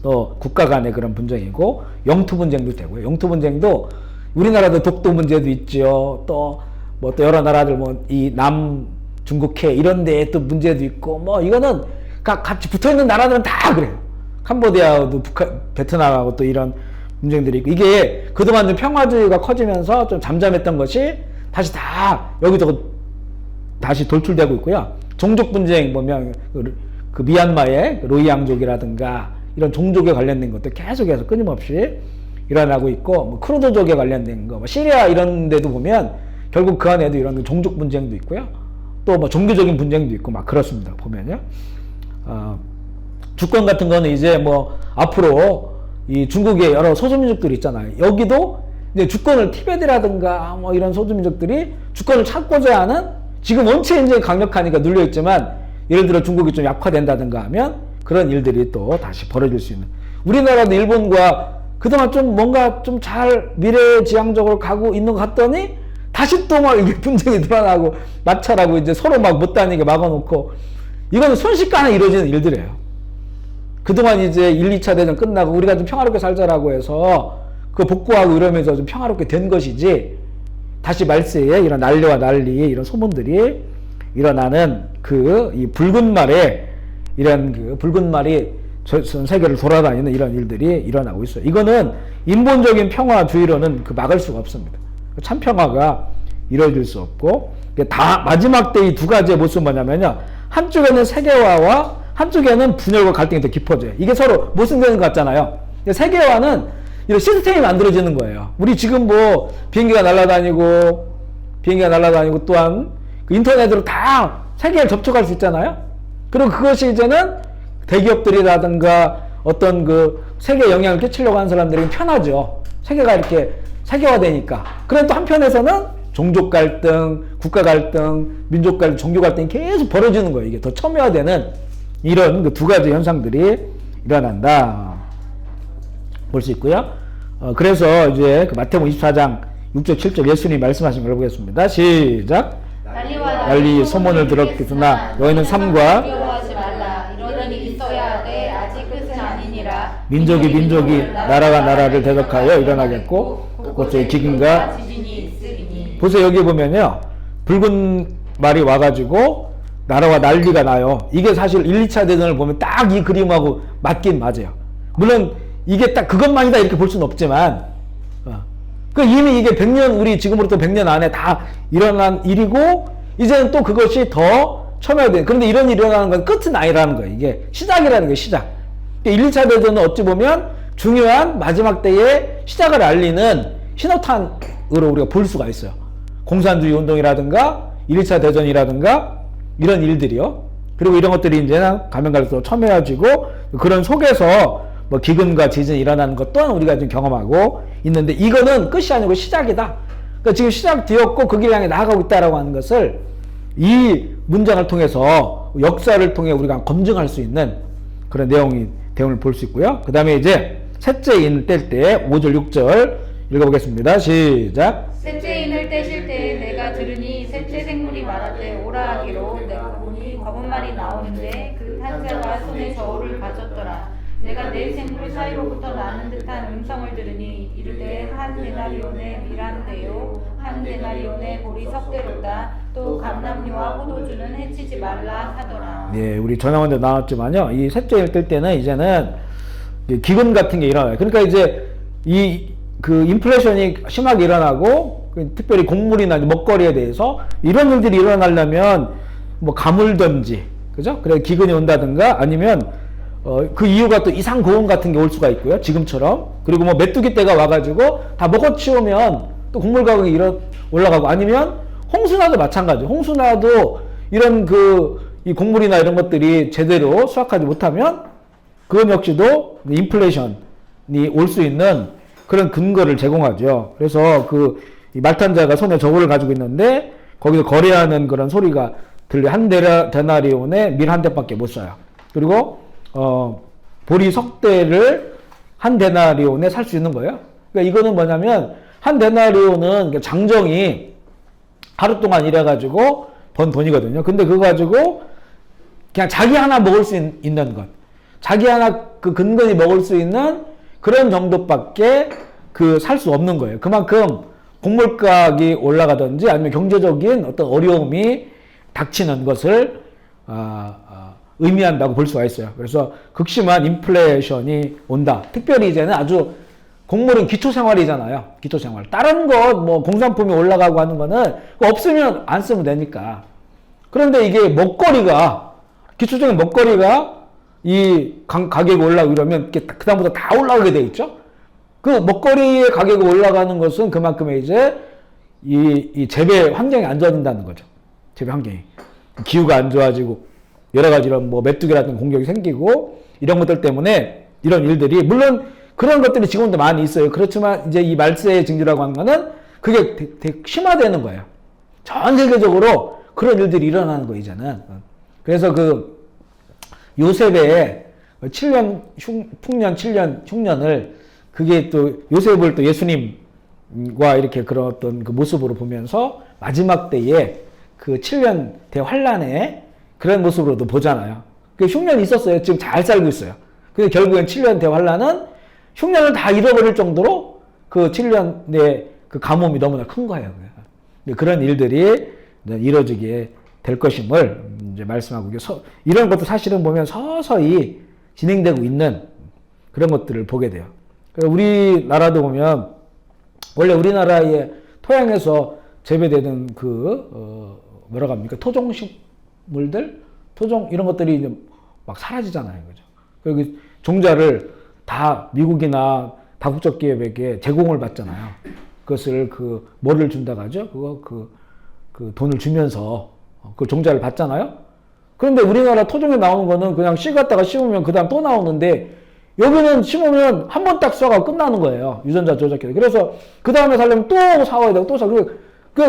또 국가 간의 그런 분쟁이고, 영토 분쟁도 되고요. 영토 분쟁도 우리나라도 독도 문제도 있죠. 또 뭐 또 여러 나라들 뭐 이 남 중국해 이런 데에 또 문제도 있고, 뭐 이거는 같이 붙어 있는 나라들은 다 그래요. 캄보디아도 베트남하고 또 이런 문제들이 있고, 이게 그동안 좀 평화주의가 커지면서 좀 잠잠했던 것이 다시 다 여기저기 다시 돌출되고 있고요. 종족 분쟁 보면 그 미얀마의 로히앙족이라든가 이런 종족에 관련된 것도 계속해서 끊임없이 일어나고 있고, 뭐 크루드족에 관련된 거, 뭐 시리아 이런 데도 보면 결국 그 안에도 이런 종족 분쟁도 있고요. 또 뭐 종교적인 분쟁도 있고 막 그렇습니다. 보면요. 주권 같은 거는 이제 뭐 앞으로 이 중국의 여러 소수민족들이 있잖아요. 여기도 이제 주권을 티베트라든가 뭐 이런 소수민족들이 주권을 찾고자 하는 지금 원체 이제 강력하니까 눌려 있지만 예를 들어 중국이 좀 약화된다든가 하면 그런 일들이 또 다시 벌어질 수 있는. 우리나라도 일본과 그동안 좀 뭔가 좀 잘 미래지향적으로 가고 있는 것 같더니 다시 또 막 이게 분쟁이 드러나고 마찰하고 이제 서로 막 못 다니게 막아놓고 이거는 순식간에 이루어지는 일들이에요. 그동안 이제 1, 2차 대전 끝나고 우리가 좀 평화롭게 살자라고 해서 그 복구하고 이러면서 좀 평화롭게 된 것이지 다시 말세에 이런 난리와 난리의 이런 소문들이 일어나는 그 이 붉은 말에 이런 그 붉은 말이 전 세계를 돌아다니는 이런 일들이 일어나고 있어요. 이거는 인본적인 평화주의로는 그 막을 수가 없습니다. 참 평화가 이루어질 수 없고 다 마지막 때 이 두 가지의 모습은 뭐냐면요. 한쪽에는 세계화와 한쪽에는 분열과 갈등이 더 깊어져요. 이게 서로 모순되는 것 같잖아요. 세계화는 이런 시스템이 만들어지는 거예요. 우리 지금 뭐 비행기가 날아다니고 또한 그 인터넷으로 다 세계를 접촉할 수 있잖아요. 그리고 그것이 이제는 대기업들이라든가 어떤 그 세계에 영향을 끼치려고 하는 사람들에게 편하죠. 세계가 이렇게 세계화되니까. 그런데 또 한편에서는 종족 갈등, 국가 갈등, 민족 갈등, 종교 갈등이 계속 벌어지는 거예요. 이게 더 첨예화되는 이런 그 두 가지 현상들이 일어난다. 볼 수 있고요. 그래서 이제 그 마태복음 24장 6절 7절 예수님이 말씀하신 걸 보겠습니다. 시작. 난리 소문을 들었으나 너희는 삶과 두려워하지 말라. 이러니 있어야 돼. 아직 끝은 아니니라. 민족이 나라가 나라를 대적하여 일어나겠고 그것의 기근과 지진이 있으리니. 보세요. 여기 보면요. 붉은 말이 와가지고 나라와 난리가 나요. 이게 사실 1, 2차 대전을 보면 딱 이 그림하고 맞긴 맞아요. 물론 이게 딱 그것만이다 이렇게 볼 수는 없지만 그 이미 이게 100년 우리 지금으로부터 100년 안에 다 일어난 일이고 이제는 또 그것이 더 첨예화된. 그런데 이런 일이 일어나는 건 끝은 아니라는 거예요. 이게 시작이라는 거예요. 시작. 1, 2차 대전은 어찌 보면 중요한 마지막 때의 시작을 알리는 신호탄으로 우리가 볼 수가 있어요. 공산주의 운동이라든가 1, 2차 대전이라든가 이런 일들이요. 그리고 이런 것들이 이제는 가면 갈수록 첨예해지고 그런 속에서 뭐 기근과 지진이 일어나는 것 또한 우리가 좀 경험하고 있는데 이거는 끝이 아니고 시작이다. 그러니까 지금 시작되었고 그 길 향해 나아가고 있다라고 하는 것을 이 문장을 통해서 역사를 통해 우리가 검증할 수 있는 그런 내용을 볼 수 있고요. 그 다음에 이제 셋째 인을 뗄 때 5절 6절 읽어보겠습니다. 시작. 셋째 인을 떼실 때에 내가 들으니 셋째 생물이 말하되 오라 하기로 내가 보니 검은 말이 나오는데 그 탄자가 손에 저울을 가졌더라. 내가 네 생물 사이로부터 나는 듯한 음성을 들으니 이르되 한 데나리온의 밀한데요 한 데나리온의 보리 석대로다. 또 감람류와 포도주는 해치지 말라 하더라. 네, 우리 전화원도 나왔지만요. 이 셋째 일 뗄 때는 이제는 기근 같은 게 일어나요. 그러니까 이제 그 인플레이션이 심하게 일어나고 특별히 곡물이나 먹거리에 대해서 이런 일들이 일어나려면 뭐 가물던지 그죠? 그래 기근이 온다든가 아니면 그 이유가 또 이상 고온 같은 게 올 수가 있고요. 지금처럼. 그리고 뭐 메뚜기 때가 와가지고 다 먹어치우면 또 곡물 가격이 올라가고 아니면 홍수나도 마찬가지예요. 홍수나도 이런 이 곡물이나 이런 것들이 제대로 수확하지 못하면 그건 역시도 인플레이션이 올 수 있는 그런 근거를 제공하죠. 그래서 이 말탄자가 손에 저울을 가지고 있는데 거기서 거래하는 그런 소리가 들려. 한 데나리온에 밀 한 대밖에 못 사요. 그리고 보리 석대를 한 데나리온에 살 수 있는 거예요. 그러니까 이거는 뭐냐면 한 데나리온은 장정이 하루 동안 일해가지고 번 돈이거든요. 근데 그거 가지고 그냥 자기 하나 먹을 수 있는 것, 자기 하나 그 근근히 먹을 수 있는 그런 정도밖에 살 수 없는 거예요. 그만큼 곡물 가격이 올라가든지 아니면 경제적인 어떤 어려움이 닥치는 것을 의미한다고 볼 수가 있어요. 그래서 극심한 인플레이션이 온다. 특별히 이제는 아주 곡물은 기초생활이잖아요. 기초생활. 다른 뭐 공산품이 올라가고 하는 거는 없으면 안 쓰면 되니까. 그런데 이게 기초적인 먹거리가 이 가격이 올라가고 이러면 그다음부터 다 올라가게 돼 있죠. 그 먹거리의 가격이 올라가는 것은 그만큼의 이제 이 재배 환경이 안 좋아진다는 거죠. 재배 환경이. 기후가 안 좋아지고 여러 가지 이런 뭐 메뚜기 같은 공격이 생기고 이런 것들 때문에 이런 일들이 물론 그런 것들이 지금도 많이 있어요. 그렇지만 이제 이 말세의 징조라고 하는 거는 그게 되게 심화되는 거예요. 전 세계적으로 그런 일들이 일어나는 거 이제는. 그래서 그 요셉의 7년 풍년 7년 흉년을 그게 또 요셉을 또 예수님과 이렇게 그런 어떤 그 모습으로 보면서 마지막 때에 그 7년 대환란의 그런 모습으로도 보잖아요. 그 흉년이 있었어요. 지금 잘 살고 있어요. 근데 결국엔 7년 대환란은 흉년을 다 잃어버릴 정도로 그 7년의 그 가뭄이 너무나 큰 거예요. 그런 일들이 이루어지게 될 것임을 이제 말씀하고 이런 것도 사실은 보면 서서히 진행되고 있는 그런 것들을 보게 돼요. 우리나라도 보면 원래 우리나라의 토양에서 재배되는 그 뭐라고 합니까? 토종식물들, 토종 이런 것들이 이제 막 사라지잖아요, 그죠? 그 종자를 다 미국이나 다국적 기업에게 제공을 받잖아요. 그것을 그 뭐를 준다고 하죠? 그거 그 돈을 주면서 그 종자를 받잖아요. 그런데 우리나라 토종에 나오는 거는 그냥 씨 갖다가 심으면 그 다음 또 나오는데 여기는 심으면 한 번 딱 쏴가 끝나는 거예요. 유전자 조작해서. 그래서 그 다음에 살려면 또 사와야 되고 또 사.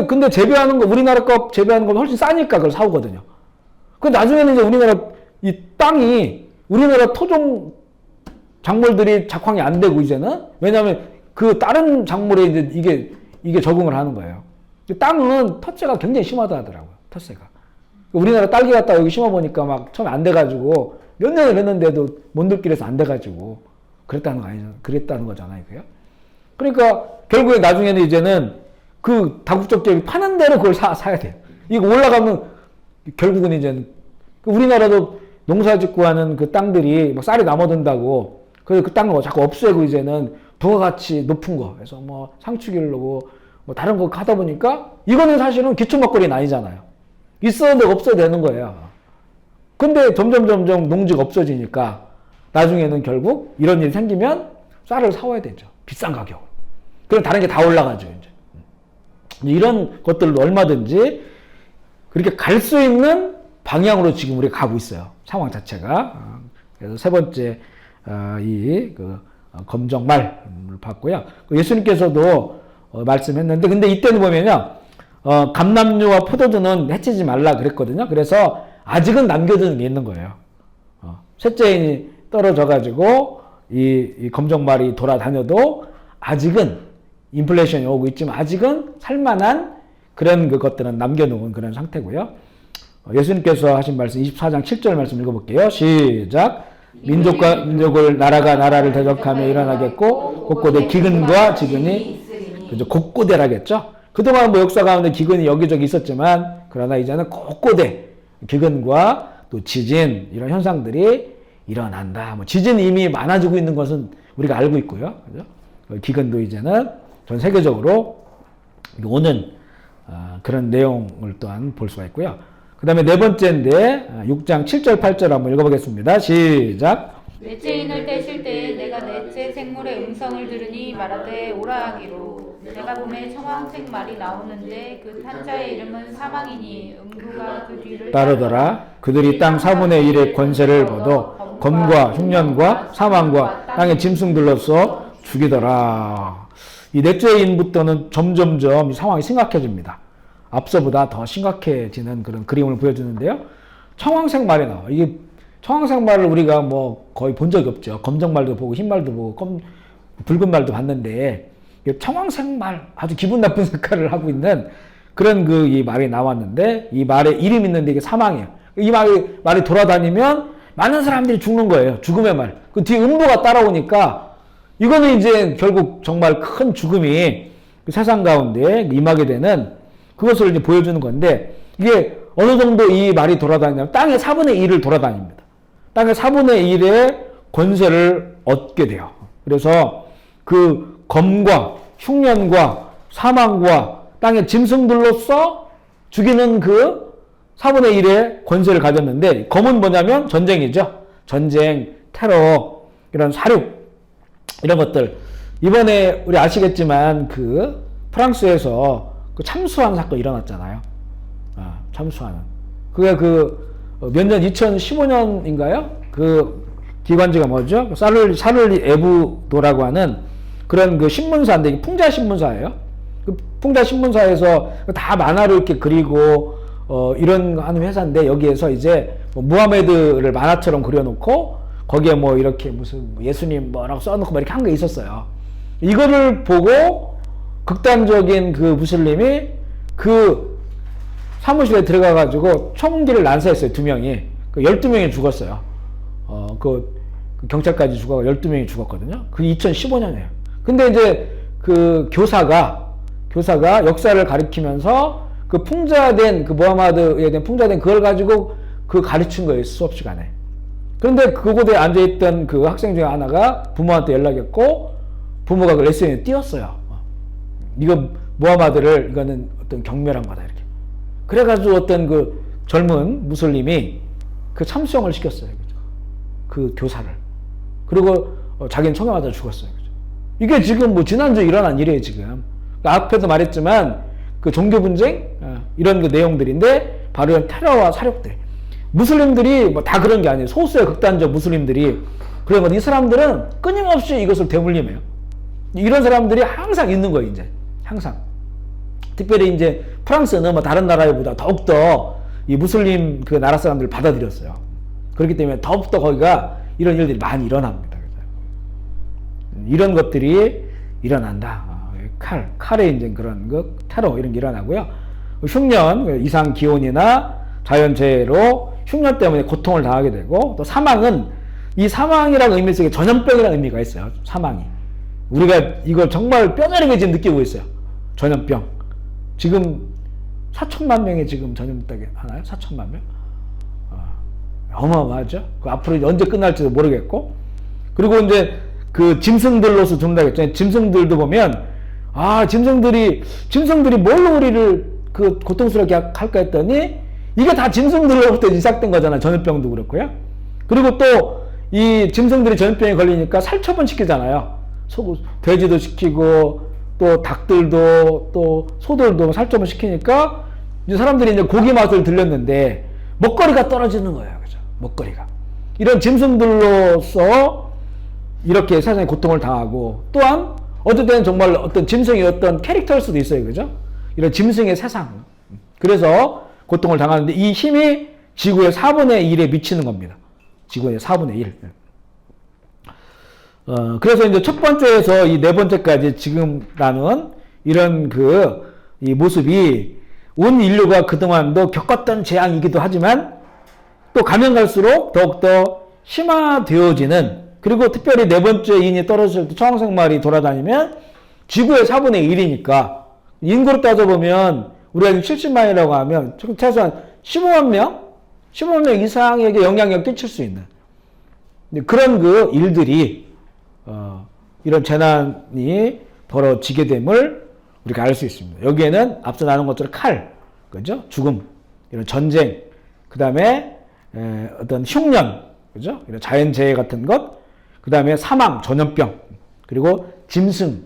근데 재배하는 거, 우리나라 거 재배하는 건 훨씬 싸니까 그걸 사오거든요. 그 나중에는 이제 우리나라 이 땅이 우리나라 토종 작물들이 작황이 안 되고 이제는 왜냐하면 그 다른 작물에 이제 이게 적응을 하는 거예요. 땅은 텃세가 굉장히 심하다 하더라고요. 텃세가. 우리나라 딸기 갖다 여기 심어보니까 막 처음에 안 돼가지고 몇 년을 했는데도 몬들길에서 안 돼가지고 그랬다는 거 아니죠? 그랬다는 거잖아요, 그요? 그러니까 결국에 나중에는 이제는 그 다국적 기업이 파는 대로 그걸 사야 돼요. 이거 올라가면 결국은 이제 우리나라도 농사짓고 하는 그 땅들이 막 쌀이 남아든다고 그래서 그 땅을 자꾸 없애고 이제는 부가가치 높은 거 그래서 뭐 상추기르고 뭐 다른 거 하다 보니까 이거는 사실은 기초먹거리는 아니잖아요. 있었는데 없어야 되는 거예요. 근데 점점 농지가 없어지니까 나중에는 결국 이런 일이 생기면 쌀을 사와야 되죠. 비싼 가격. 그럼 다른 게 다 올라가죠, 이제. 이런 것들도 얼마든지 그렇게 갈 수 있는 방향으로 지금 우리가 가고 있어요. 상황 자체가. 그래서 세 번째, 검정말을 봤고요. 예수님께서도 말씀했는데, 근데 이때는 보면요, 감람류와 포도주는 해치지 말라 그랬거든요. 그래서 아직은 남겨두는 게 있는 거예요. 셋째인이 떨어져가지고 이 검정말이 돌아다녀도 아직은 인플레이션이 오고 있지만 아직은 살만한 그런 것들은 남겨놓은 그런 상태고요. 예수님께서 하신 말씀 24장 7절 말씀 읽어볼게요. 시작. 민족과 민족을 나라가 나라를 대적하며 일어나겠고 곳곳에 기근과 지근이 그죠 곳곳에라겠죠. 그동안 뭐 역사 가운데 기근이 여기저기 있었지만 그러나 이제는 곳곳에 기근과 또 지진 이런 현상들이 일어난다. 뭐 지진이 이미 많아지고 있는 것은 우리가 알고 있고요. 그죠? 기근도 이제는 전 세계적으로 오는 그런 내용을 또한 볼 수가 있고요. 그 다음에 네 번째인데 6장 7절 8절 한번 읽어보겠습니다. 시작. 넷째인을 떼실 때에 내가 넷째 생물의 음성을 들으니 말하되 오라 하기로 내가 봄에 청황색 말이 나오는데 그 탄자의 이름은 사망이니 음부가 그 뒤를 따르더라. 그들이 땅 4분의 1의 권세를 얻어 검과 흉년과 사망과 땅의 짐승들로서 죽이더라. 이 넷째인부터는 점점점 상황이 심각해집니다. 앞서보다 더 심각해지는 그런 그림을 보여주는데요. 청황색 말이 나와. 이게 청황색 말을 우리가 뭐 거의 본 적이 없죠. 검정 말도 보고 흰 말도 보고 붉은 말도 봤는데 청황색 말 아주 기분 나쁜 색깔을 하고 있는 그런 이 말이 나왔는데 이 말에 이름이 있는데 이게 사망이에요. 이 말이 돌아다니면 많은 사람들이 죽는 거예요. 죽음의 말. 그 뒤에 음부가 따라오니까 이거는 이제 결국 정말 큰 죽음이 세상 가운데 임하게 되는 그것을 이제 보여주는 건데 이게 어느 정도 이 말이 돌아다니냐면 땅의 4분의 1을 돌아다닙니다. 땅의 4분의 1의 권세를 얻게 돼요. 그래서 그 검과 흉년과 사망과 땅의 짐승들로서 죽이는 그 4분의 1의 권세를 가졌는데 검은 뭐냐면 전쟁이죠. 전쟁, 테러, 이런 사륙 이런 것들. 이번에 우리 아시겠지만 프랑스에서 그 참수한 사건 일어났잖아요. 참수하는. 그게 몇 년, 2015년인가요? 그 기관지가 뭐죠? 사를리 에브도라고 하는 그런 그 신문사인데, 이게 풍자 신문사예요. 그 풍자 신문사에서 다 만화로 이렇게 그리고, 이런 거 하는 회사인데, 여기에서 이제 뭐 무하메드를 만화처럼 그려놓고, 거기에 뭐 이렇게 무슨 예수님 뭐라고 써놓고 뭐 이렇게 한 게 있었어요. 이거를 보고 극단적인 그 무슬림이 그 사무실에 들어가가지고 총기를 난사했어요. 2명이. 그 12명이 죽었어요. 그 경찰까지 죽어가 12명이 죽었거든요. 그게 2015년이에요. 근데 이제 그 교사가 역사를 가리키면서 그 풍자된, 그 무하마드에 대한 풍자된 그걸 가지고 그 가르친 거예요. 수업 시간에. 그런데 그곳에 앉아있던 그 학생 중에 하나가 부모한테 연락했고, 부모가 그 레슨에 띄웠어요. 이거 무하마드를, 이거는 어떤 경멸한 거다, 이렇게. 그래가지고 어떤 그 젊은 무슬림이 그 참수형을 시켰어요. 그 교사를. 그리고 자기는 총에 죽었어요. 이게 지금 뭐 지난주에 일어난 일이에요, 지금. 앞에도 말했지만 그 종교 분쟁, 이런 그 내용들인데, 바로 이런 테러와 사력들. 무슬림들이 뭐 다 그런 게 아니에요. 소수의 극단적 무슬림들이 그런 건, 이 사람들은 끊임없이 이것을 되물림해요. 이런 사람들이 항상 있는 거예요, 이제. 항상. 특별히 이제 프랑스는 뭐 다른 나라보다 더욱더 이 무슬림 그 나라 사람들을 받아들였어요. 그렇기 때문에 더욱더 거기가 이런 일들이 많이 일어납니다. 이런 것들이 일어난다. 칼의 이제 그런 거, 테러 이런 게 일어나고요. 흉년, 이상 기온이나 자연재해로 흉년 때문에 고통을 당하게 되고, 또 사망은, 이 사망이라는 의미 속에 전염병이라는 의미가 있어요. 사망이. 우리가 이걸 정말 뼈저리게 지금 느끼고 있어요. 전염병. 지금 4천만 명이 지금 전염되게 하나요? 4천만 명? 어마어마하죠? 그 앞으로 언제 끝날지도 모르겠고. 그리고 이제 그 짐승들로서 준다겠죠. 짐승들도 보면, 짐승들이 뭘로 우리를 그 고통스럽게 할까 했더니, 이게 다 짐승들로부터 시작된 거잖아요. 전염병도 그렇고요. 그리고 또 이 짐승들이 전염병에 걸리니까 살처분 시키잖아요. 돼지도 시키고, 또 닭들도, 또 소들도 살처분 시키니까 이제 사람들이 이제 고기 맛을 들렸는데 먹거리가 떨어지는 거예요. 그죠? 먹거리가. 이런 짐승들로서 이렇게 세상에 고통을 당하고, 또한 어떨 때는 정말 어떤 짐승의 어떤 캐릭터일 수도 있어요. 그죠? 이런 짐승의 세상. 그래서 고통을 당하는데, 이 힘이 지구의 4분의 1에 미치는 겁니다. 지구의 4분의 1. 그래서 이제 첫 번째에서 이 네 번째까지 지금 나눈 이런 이 모습이 온 인류가 그동안도 겪었던 재앙이기도 하지만, 또 가면 갈수록 더욱더 심화되어지는, 그리고 특별히 네 번째 인이 떨어졌을 때 초항생말이 돌아다니면 지구의 4분의 1이니까, 인구로 따져보면 우리가 지금 70만이라고 하면 최소한 15만 명 이상에게 영향력을 끼칠 수 있는 그런 그 일들이, 이런 재난이 벌어지게 됨을 우리가 알 수 있습니다. 여기에는 앞서 나눈 것처럼 칼, 그죠? 죽음, 이런 전쟁, 그 다음에 어떤 흉년, 그죠? 이런 자연재해 같은 것, 그 다음에 사망, 전염병, 그리고 짐승을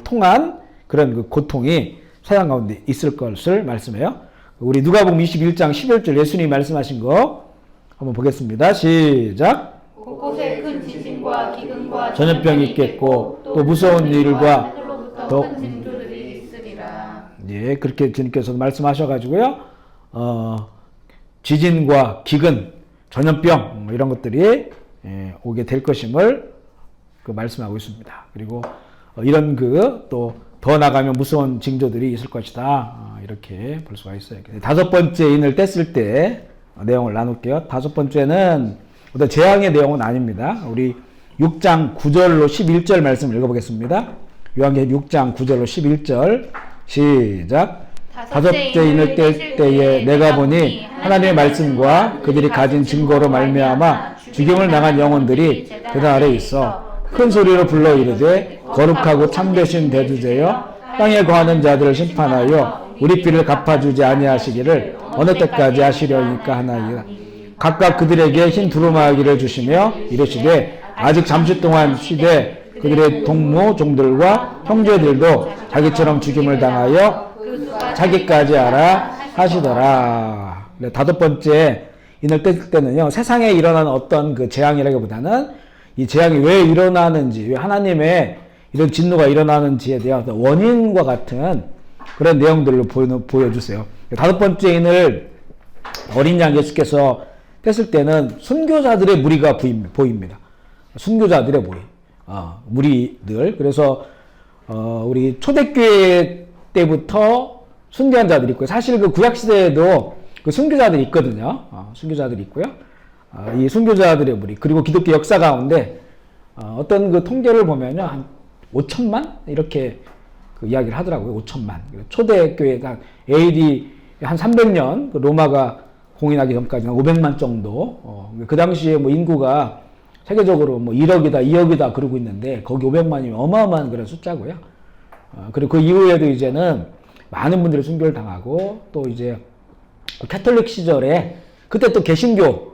통한 그런 그 고통이 세상 가운데 있을 것을 말씀해요. 우리 누가복음 21장 11절 예수님이 말씀하신 거 한번 보겠습니다. 시작. 곳곳에 큰 지진과 기근과 전염병이 있겠고, 또 무서운 일과 더 큰 징조들이 있으리라. 예, 그렇게 주님께서도 말씀하셔가지고요. 지진과 기근, 전염병 이런 것들이 오게 될 것임을 말씀하고 있습니다. 그리고 이런 또 더 나가면 무서운 징조들이 있을 것이다. 이렇게 볼 수가 있어요. 다섯 번째 인을 뗐을 때 내용을 나눌게요. 다섯 번째는 어떤 재앙의 내용은 아닙니다. 우리 6장 9절로 11절 말씀 읽어보겠습니다. 요한계시록 6장 9절로 11절 시작. 다섯째 인을 뗄 때에 내가 보니 하나님의 말씀과 그들이 가진 증거로 말미암아 죽임을 당한 영혼들이 대단 아래에 있어 큰 소리로 불러 이르되 거룩하고 참되신 대주제여 땅에 거하는 자들을 심판하여 우리 피를 갚아주지 아니하시기를 어느 때까지 하시려니까 하나이다. 각각 그들에게 흰 두루마기를 주시며 이르시되 아직 잠시 동안 쉬되 그들의 동무 종들과 형제들도 자기처럼 죽임을 당하여 자기까지 알아 하시더라. 다섯 번째 인을 뗄 때는요, 세상에 일어나는 어떤 그 재앙이라기보다는 이 재앙이 왜 일어나는지, 왜 하나님의 이런 진노가 일어나는지에 대한 어떤 원인과 같은 그런 내용들을 보여주세요. 다섯 번째 인을 어린 양 예수께서 뗐을 때는 순교자들의 무리가 보입니다. 순교자들의 무리들. 그래서 우리 초대교회 때부터 순교한 자들이 있고요. 사실 그 구약 시대에도 그 순교자들이 있거든요. 순교자들이 있고요. 이 순교자들의 무리, 그리고 기독교 역사 가운데 어떤 그 통계를 보면요, 한 5천만 이렇게 그 이야기를 하더라고요. 5천만. 초대교회가 AD 한 300년 그 로마가 공인하기 전까지 한 500만 정도. 그 당시에 뭐 인구가 세계적으로 뭐 1억이다, 2억이다 그러고 있는데 거기 500만이면 어마어마한 그런 숫자고요. 그리고 그 이후에도 이제는 많은 분들이 순교를 당하고, 또 이제 캐톨릭 시절에 그때 또 개신교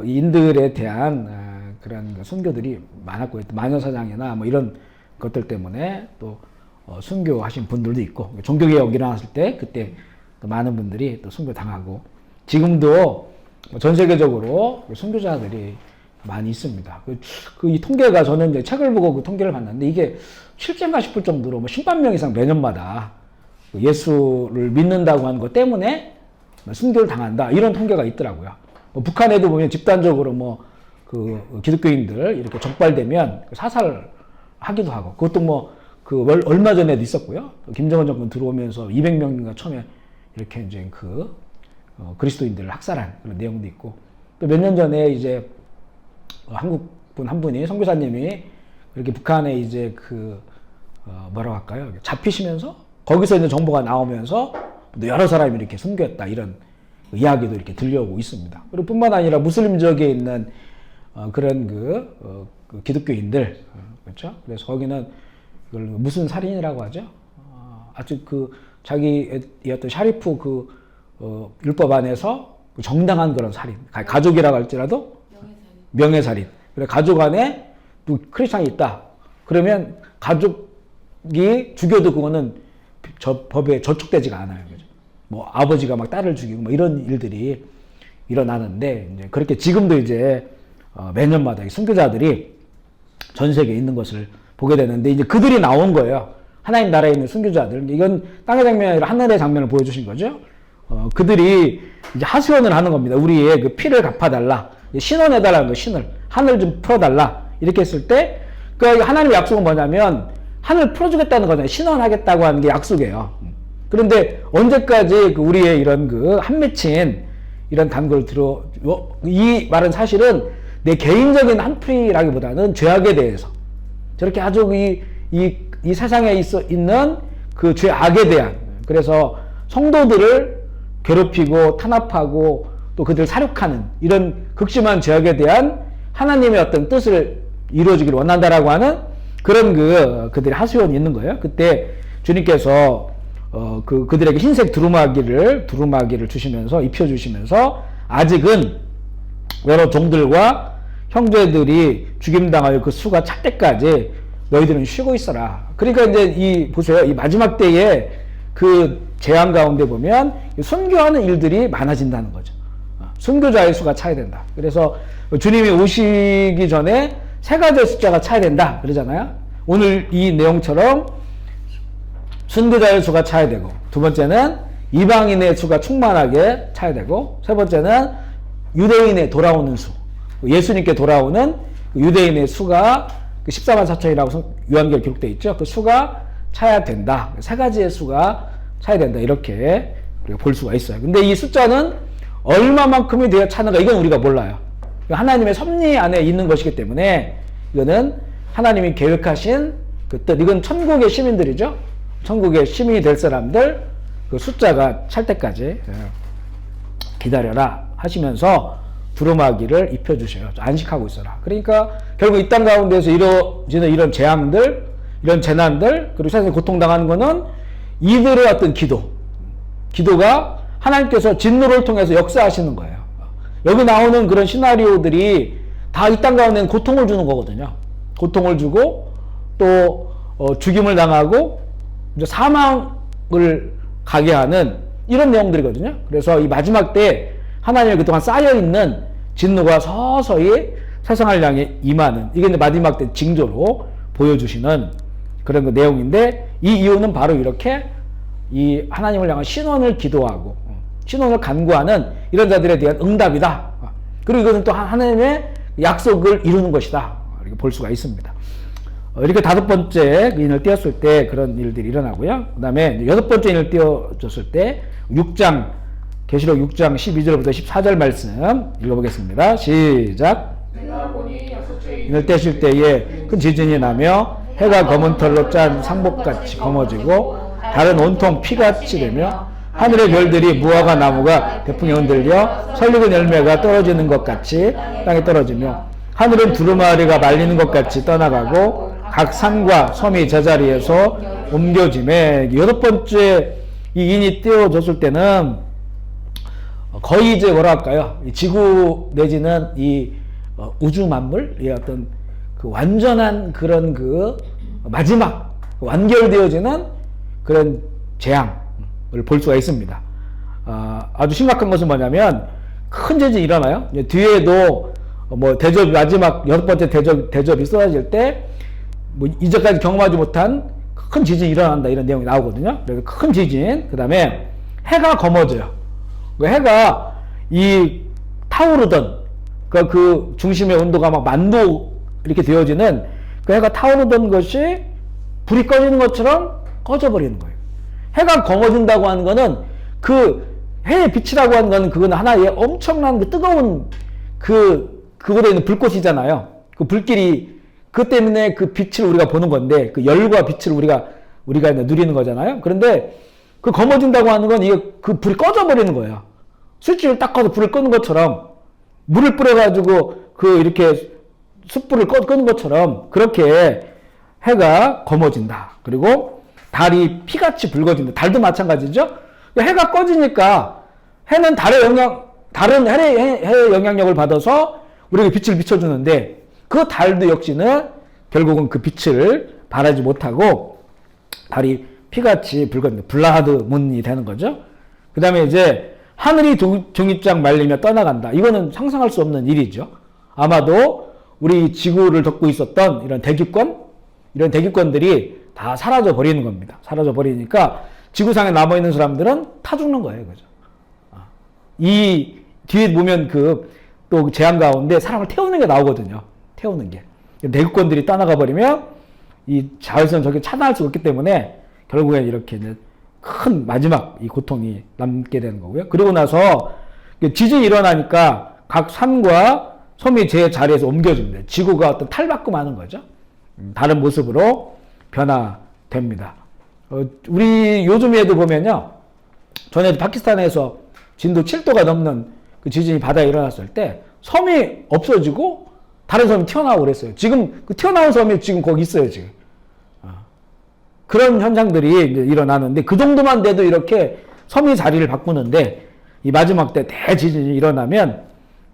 인들에 대한 그런 순교들이 많았고, 마녀사냥이나 뭐 이런 것들 때문에 또 순교하신 분들도 있고, 종교개혁이 일어났을 때 그때 또 많은 분들이 또 순교 당하고, 지금도 전 세계적으로 순교자들이 많이 있습니다. 이 통계가, 저는 이제 책을 보고 그 통계를 봤는데 이게 실제인가 싶을 정도로 뭐 10만 명 이상 매년마다 예수를 믿는다고 하는 것 때문에 순교를 당한다, 이런 통계가 있더라고요. 북한에도 보면 집단적으로 그 기독교인들 이렇게 적발되면 사살하기도 하고, 그것도 얼마 전에도 있었고요. 김정은 정권 들어오면서 200명인가 처음에 이렇게 이제 그리스도인들을 학살한 그런 내용도 있고, 또 몇 년 전에 이제 한국분 한 분이, 선교사님이 이렇게 북한에 이제 뭐라고 할까요? 잡히시면서 거기서 이제 정보가 나오면서 여러 사람이 이렇게 순교했다, 이런 이야기도 이렇게 들려오고 있습니다. 그리고 뿐만 아니라 무슬림 지역에 있는 그런 그 기독교인들, 그렇죠? 그래서 거기는 그걸 무슨 살인이라고 하죠? 아주 자기의 어떤 샤리프 율법 안에서 정당한 그런 살인, 가족이라고 할지라도 명예살인. 그래, 가족 안에 또 크리스찬이 있다. 그러면 가족이 죽여도 그거는 법에 저촉되지가 않아요. 그죠? 뭐 아버지가 막 딸을 죽이고 뭐 이런 일들이 일어나는데, 이제 그렇게 지금도 이제 매년마다 순교자들이 전 세계에 있는 것을 보게 되는데, 이제 그들이 나온 거예요. 하나님 나라에 있는 순교자들. 이건 땅의 장면이 아니라 하늘의 장면을 보여주신 거죠. 그들이 이제 하소연을 하는 겁니다. 우리의 그 피를 갚아달라. 신원해달라는 거, 신을. 하늘 좀 풀어달라. 이렇게 했을 때, 하나님의 약속은 뭐냐면, 하늘 풀어주겠다는 거잖아요. 신원하겠다고 하는 게 약속이에요. 그런데 언제까지 우리의 이런 한 맺힌 이런 단골 이 말은 사실은 내 개인적인 한풀이라기보다는 죄악에 대해서, 저렇게 아주 이 세상에 있는 그 죄악에 대한, 그래서 성도들을 괴롭히고 탄압하고 또 그들을 사륙하는 이런 극심한 죄악에 대한 하나님의 어떤 뜻을 이루어지기를 원한다라고 하는 그런 그들의 하소연이 있는 거예요. 그때 주님께서 그들에게 흰색 두루마기를 주시면서, 입혀주시면서, 아직은 여러 종들과 형제들이 죽임당할 그 수가 찰 때까지 너희들은 쉬고 있어라. 그러니까 이제 보세요. 이 마지막 때에 그 재앙 가운데 보면 순교하는 일들이 많아진다는 거죠. 순교자의 수가 차야 된다. 그래서 주님이 오시기 전에 세 가지의 숫자가 차야 된다 그러잖아요. 오늘 이 내용처럼 순교자의 수가 차야 되고, 두 번째는 이방인의 수가 충만하게 차야 되고, 세 번째는 유대인의 돌아오는 수, 예수님께 돌아오는 유대인의 수가 14만 4천이라고 요한계시록에 기록되어 있죠. 그 수가 차야 된다. 세 가지의 수가 차야 된다. 이렇게 우리가 볼 수가 있어요. 근데 이 숫자는 얼마만큼이 되어 차는가, 이건 우리가 몰라요. 하나님의 섭리 안에 있는 것이기 때문에 이거는 하나님이 계획하신 그 뜻, 이건 천국의 시민들이죠. 천국의 시민이 될 사람들 그 숫자가 찰 때까지 기다려라 하시면서 두루마기를 입혀주셔요. 안식하고 있어라. 그러니까 결국 이 땅 가운데서 이루어지는 이런 재앙들, 이런 재난들, 그리고 세상에 고통당하는 거는 이들의 어떤 기도가 하나님께서 진노를 통해서 역사하시는 거예요. 여기 나오는 그런 시나리오들이 다 이 땅 가운데는 고통을 주는 거거든요. 고통을 주고 또 죽임을 당하고 이제 사망을 가게 하는 이런 내용들이거든요. 그래서 이 마지막 때 하나님의 그동안 쌓여있는 진노가 서서히 세상을 향해 임하는, 이게 이제 마지막 때 징조로 보여주시는 그런 그 내용인데, 이 이유는 바로 이렇게 이 하나님을 향한 신원을 기도하고 신원을 간구하는 이런 자들에 대한 응답이다. 그리고 이것은 또 하나님의 약속을 이루는 것이다. 이렇게 볼 수가 있습니다. 이렇게 다섯 번째 인을 띄었을 때 그런 일들이 일어나고요. 그 다음에 여섯 번째 인을 띄어줬을 때 6장, 계시록 6장 12절부터 14절 말씀 읽어보겠습니다. 시작. 내가 보니 여섯째 인을 떼실 때에 큰 지진이 나며 해가 검은 털로 짠 상복같이 검어지고 달은 온통 피같이 되며 하늘의 별들이 무화과 나무가 대풍에 흔들려 설익은 열매가 떨어지는 것 같이 땅에 떨어지며 하늘은 두루마리가 말리는 것 같이 떠나가고 각 산과 섬이 제자리에서 옮겨짐에, 여섯 번째 이 인이 띄워졌을 때는 거의 이제 뭐라 할까요? 이 지구 내지는 이 우주 만물의 어떤 그 완전한 그런 그 마지막 완결되어지는 그런 재앙을 볼 수가 있습니다. 아주 심각한 것은 뭐냐면 큰 지진이 일어나요. 뒤에도 뭐 대접, 마지막 여섯 번째 대접이 쏟아질 때 뭐 이제까지 경험하지 못한 큰 지진이 일어난다, 이런 내용이 나오거든요. 그래서 큰 지진, 그 다음에 해가 검어져요. 해가 이 타오르던 그 중심의 온도가 막 만도 이렇게 되어지는 그 해가 타오르던 것이 불이 꺼지는 것처럼 꺼져버리는 거예요. 해가 검어진다고 하는 거는 그 해의 빛이라고 하는 거는 그건 하나의 엄청난 그 뜨거운 그거에 있는 불꽃이잖아요. 그 불길이, 그 때문에 그 빛을 우리가 보는 건데, 그 열과 빛을 우리가 이제 누리는 거잖아요. 그런데 그 검어진다고 하는 건 이게 그 불이 꺼져버리는 거예요. 스위치를 딱 꺼서 불을 끄는 것처럼, 물을 뿌려가지고 그 이렇게 숯불을 끄는 것처럼 그렇게 해가 검어진다. 그리고 달이 피같이 붉어진다. 달도 마찬가지죠. 해가 꺼지니까 해는 다른 해의 영향력을 받아서 우리에게 빛을 비춰주는데, 그 달도 역시는 결국은 그 빛을 발하지 못하고 달이 피같이 붉어진다. 블라드 문이 되는 거죠. 그 다음에 이제 하늘이 종잎장 말리며 떠나간다. 이거는 상상할 수 없는 일이죠. 아마도 우리 지구를 덮고 있었던 이런 대기권들이 다 사라져 버리는 겁니다. 사라져 버리니까 지구상에 남아있는 사람들은 타 죽는 거예요. 그죠? 이 뒤에 보면 또 재앙 가운데 사람을 태우는 게 나오거든요. 태우는 게. 대기권들이 떠나가 버리면 이 자외선 저기 차단할 수 없기 때문에 결국엔 이렇게 큰 마지막 이 고통이 남게 되는 거고요. 그리고 나서 지진이 일어나니까 각 산과 섬이 제 자리에서 옮겨집니다. 지구가 어떤 탈바꿈하는 거죠. 다른 모습으로 변화됩니다. 우리 요즘에도 보면요, 전에도 파키스탄에서 진도 7도가 넘는 그 지진이 바다에 일어났을 때 섬이 없어지고 다른 섬이 튀어나오고 그랬어요. 지금 그 튀어나온 섬이 지금 거기 있어요, 지금. 그런 현상들이 이제 일어나는데, 그 정도만 돼도 이렇게 섬이 자리를 바꾸는데, 이 마지막 때 대지진이 일어나면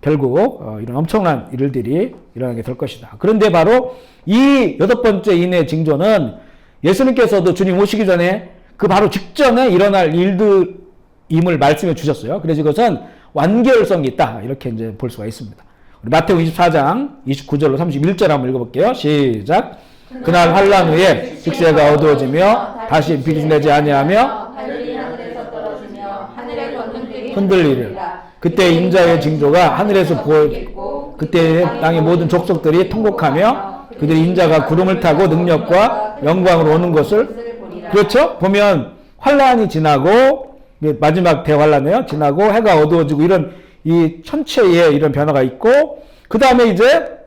결국 이런 엄청난 일들이 일어나게 될 것이다. 그런데 바로 이 여섯 번째 인의 징조는 예수님께서도 주님 오시기 전에 그 바로 직전에 일어날 일들임을 말씀해 주셨어요. 그래서 이것은 완결성이 있다, 이렇게 이제 볼 수가 있습니다. 우리 마태복음 24장 29절로 31절 한번 읽어볼게요. 시작. 그날 환란 후에 직세가 어두워지며 다시 빛이 내지 아니하며 달들이 하늘에서 떨어지며 하늘의 권능들이 흔들리리라. 그때 인자의 징조가 하늘에서 보이고 그때 땅의 모든 족속들이 통곡하며 그들이 인자가 구름을 타고 능력과 영광으로 오는 것을, 그렇죠? 보면 환란이 지나고 마지막 대환란이에요. 지나고 해가 어두워지고 이런 이 천체에 이런 변화가 있고, 그 다음에 이제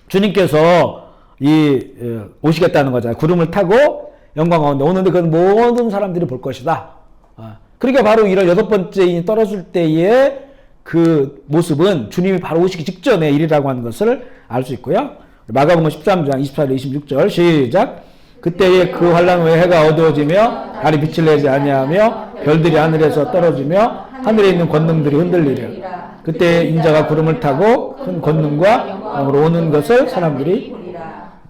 주님께서 오시겠다는 거잖아요. 구름을 타고 영광 가운데 오는데 그건 모든 사람들이 볼 것이다. 그러니까 바로 이런 여섯 번째 인이 떨어질 때의 그 모습은 주님이 바로 오시기 직전의 일이라고 하는 것을 알 수 있고요. 마가복음 13장 24절 26절 시작. 그때에 그 환란 후에 해가 어두워지며 달이 빛을 내지 아니하며 별들이 하늘에서 떨어지며 하늘에 있는 권능들이 흔들리리라. 그때 인자가 구름을 타고 큰 권능과 영광으로 오는 것을 사람들이,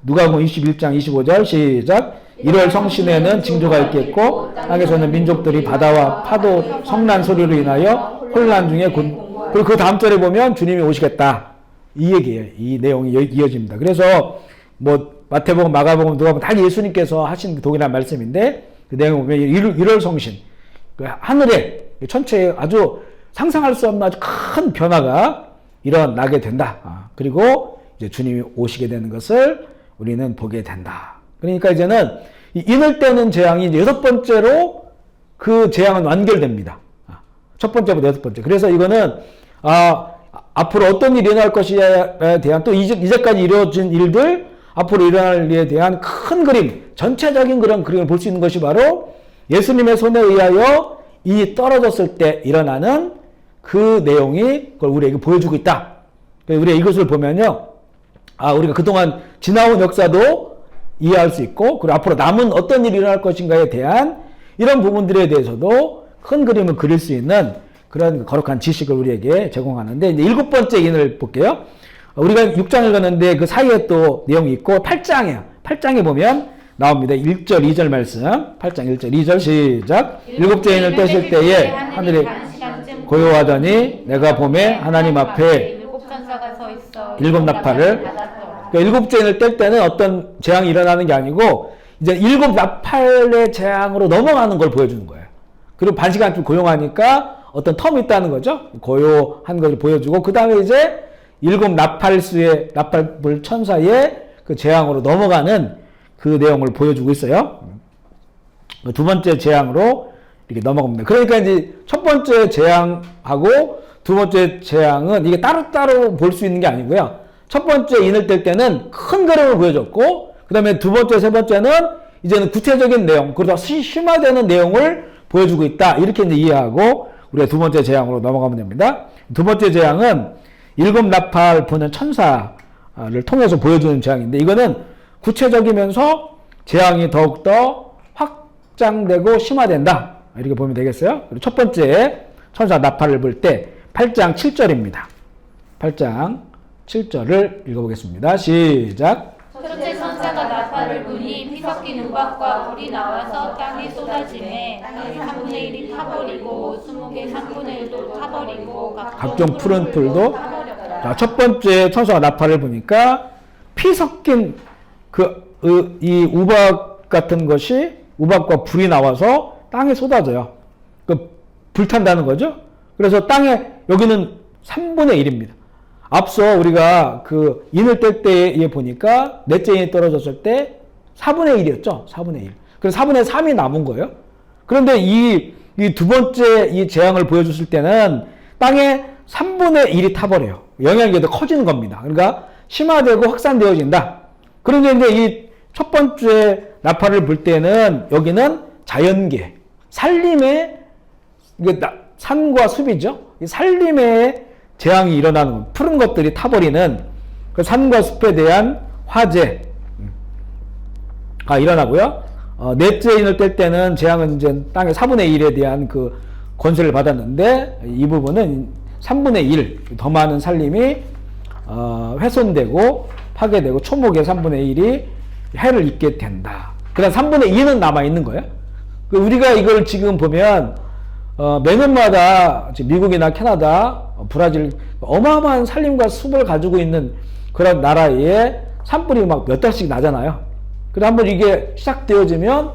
누가복음 21장 25절 시작. 1월 성신에는 징조가 있겠고 땅에서는 민족들이 바다와 파도 성난 소리로 인하여 혼란 중에 그리고 그 다음 절에 보면 주님이 오시겠다 이 얘기예요. 이 내용이 이어집니다. 그래서 뭐 마태복음, 마가복음, 누가복음 다 예수님께서 하신 동일한 말씀인데 그 내용 보면 1월 성신 그 하늘에 천체에 아주 상상할 수 없는 아주 큰 변화가 일어나게 된다. 그리고 이제 주님이 오시게 되는 것을 우리는 보게 된다. 그러니까 이제는 인을 떼는 재앙이 이제 6번째로 그 재앙은 완결됩니다. 첫 번째부터 6번째. 그래서 이거는 앞으로 어떤 일이 일어날 것이에 대한 또 이제까지 이루어진 일들 앞으로 일어날 일에 대한 큰 그림, 전체적인 그런 그림을 볼 수 있는 것이 바로 예수님의 손에 의하여 이 떨어졌을 때 일어나는 그 내용이 그걸 우리에게 보여주고 있다. 우리가 이것을 보면요. 우리가 그동안 지나온 역사도 이해할 수 있고, 그리고 앞으로 남은 어떤 일이 일어날 것인가에 대한 이런 부분들에 대해서도 큰 그림을 그릴 수 있는 그런 거룩한 지식을 우리에게 제공하는데, 이제 7번째 인을 볼게요. 우리가 6장을 가는데 그 사이에 또 내용이 있고, 8장이에요. 8장에 보면 나옵니다. 1절, 2절 말씀. 8장 1절, 2절 시작. 7째 인을 떼실 때에 하늘이 고요하더니 내가 봄에 하나님 앞에 7 나팔을, 그러니까 7째 인을 뗄 때는 어떤 재앙이 일어나는 게 아니고 이제 7 나팔의 재앙으로 넘어가는 걸 보여주는 거예요. 그리고 반시간쯤 고용하니까 어떤 텀이 있다는 거죠. 고요한 것을 보여주고, 그 다음에 이제 7 나팔수의 나팔불 천사의 그 재앙으로 넘어가는 그 내용을 보여주고 있어요. 두 번째 재앙으로 이렇게 넘어갑니다. 그러니까 이제 첫 번째 재앙하고 두 번째 재앙은 이게 따로따로 볼 수 있는 게 아니고요. 첫 번째 인을 뗄 때는 큰 그림을 보여줬고, 그 다음에 두 번째, 세 번째는 이제는 구체적인 내용, 그러다 심화되는 내용을 보여주고 있다. 이렇게 이제 이해하고 우리가 두 번째 재앙으로 넘어가면 됩니다. 두 번째 재앙은 7 나팔 부는 천사를 통해서 보여주는 재앙인데, 이거는 구체적이면서 재앙이 더욱더 확장되고 심화된다. 이렇게 보면 되겠어요. 그리고 첫 번째 천사 나팔을 불 때 8장 7절입니다. 8장 7절을 읽어보겠습니다. 시작. 첫째 천사가 나팔을 부니 피 섞인 우박과 불이 나와서 땅에 쏟아지매 땅의 3분의 1이 타버리고 수목의 3분의 1도 타버리고 각종 푸른 풀도. 자, 첫 번째 천사가 나팔을 부니까 피 섞인 이 우박 같은 것이, 우박과 불이 나와서 땅에 쏟아져요. 불탄다는 거죠. 그래서 땅에, 여기는 3분의 1입니다. 앞서 우리가 그 인을 뗄 때에 보니까 넷째 인이 떨어졌을 때 4분의 1이었죠. 4분의 1. 그래서 4분의 3이 남은 거예요. 그런데 이 두 번째 이 재앙을 보여줬을 때는 땅에 3분의 1이 타버려요. 영향력이 더 커지는 겁니다. 그러니까 심화되고 확산되어진다. 그런데 이제 이 첫 번째 나팔을 불 때는 여기는 자연계, 산림의, 산과 숲이죠. 이 산림의 재앙이 일어나는, 푸른 것들이 타버리는 그 산과 숲에 대한 화재가 일어나고요. 넷째 인을 뗄 때는 재앙은 이제 땅의 4분의 1에 대한 그 권세를 받았는데, 이 부분은 3분의 1, 더 많은 산림이 훼손되고 파괴되고 초목의 3분의 1이 해를 입게 된다. 그다음 3분의 2는 남아있는 거예요. 우리가 이걸 지금 보면 매년마다 미국이나 캐나다, 브라질 어마어마한 산림과 숲을 가지고 있는 그런 나라에 산불이 막 몇 달씩 나잖아요. 그래서 한번 이게 시작되어지면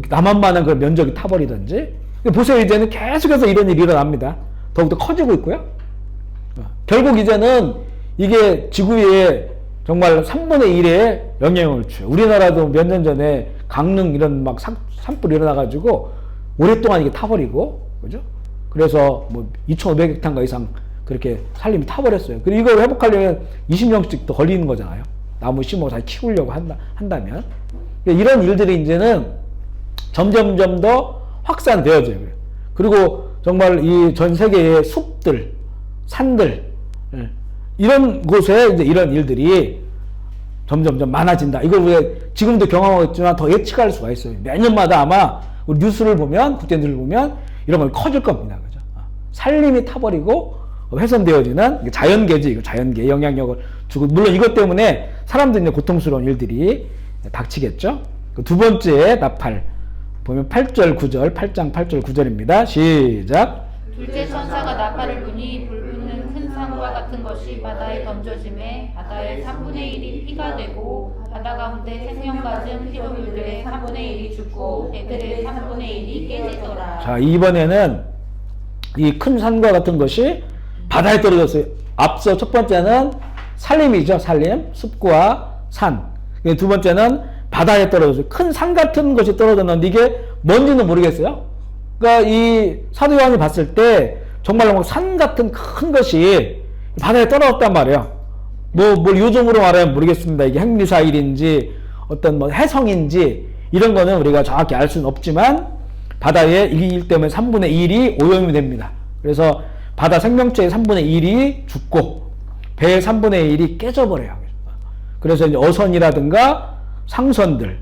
남한만한 그런 면적이 타버리든지. 보세요, 이제는 계속해서 이런 일이 일어납니다. 더욱더 커지고 있고요. 결국 이제는 이게 지구에 정말 3분의 1의 영향을 줘요. 우리나라도 몇 년 전에 강릉 이런 막 산불이 일어나가지고 오랫동안 이게 타버리고, 그죠? 그래서 2,500헥타인가 이상 그렇게 산림이 타버렸어요. 그리고 이걸 회복하려면 20년씩 더 걸리는 거잖아요. 나무 심어 다 키우려고 한다면. 이런 일들이 이제는 점점 더 확산되어져요. 그리고 정말 이 전 세계의 숲들, 산들, 이런 곳에 이제 이런 일들이 점점 많아진다. 이걸 우리가 지금도 경험하고 있지만 더 예측할 수가 있어요. 매년마다 아마 우리 뉴스를 보면, 국제뉴스를 보면 이런 건 커질 겁니다. 그죠? 산림이 타버리고 훼손되어지는 자연계지, 이거 자연계에 영향력을 주고, 물론 이것 때문에 사람들이 이제 고통스러운 일들이 닥치겠죠. 그 두 번째 나팔 보면 8절 9절 8장 8절 9절입니다. 시작. 둘째 천사가 나팔을 부니 불붙는 큰 산과 같은 것이 바다에 던져짐에 바다의 3분의 1이 피가 되고 바다 가운데 생명 가진 피조물들의 3분의 1이 죽고 배들의 3분의 1이 깨지더라. 자, 이번에는 이 큰 산과 같은 것이 바다에 떨어졌어요. 앞서 첫 번째는 산림이죠. 산림, 숲과 산. 두 번째는 바다에 떨어졌어요. 큰 산 같은 것이 떨어졌는데 이게 뭔지는 모르겠어요. 그러니까 이 사도 요한이 봤을 때 정말로 막 산 같은 큰 것이 바다에 떨어졌단 말이에요. 뭘 요즘으로 말하면 모르겠습니다. 이게 핵미사일인지 어떤 뭐 해성인지 이런 거는 우리가 정확히 알 수는 없지만 바다에 이 일 때문에 3분의 1이 오염이 됩니다. 그래서 바다 생명체의 3분의 1이 죽고 배의 3분의 1이 깨져버려요. 그래서 이제 어선이라든가 상선들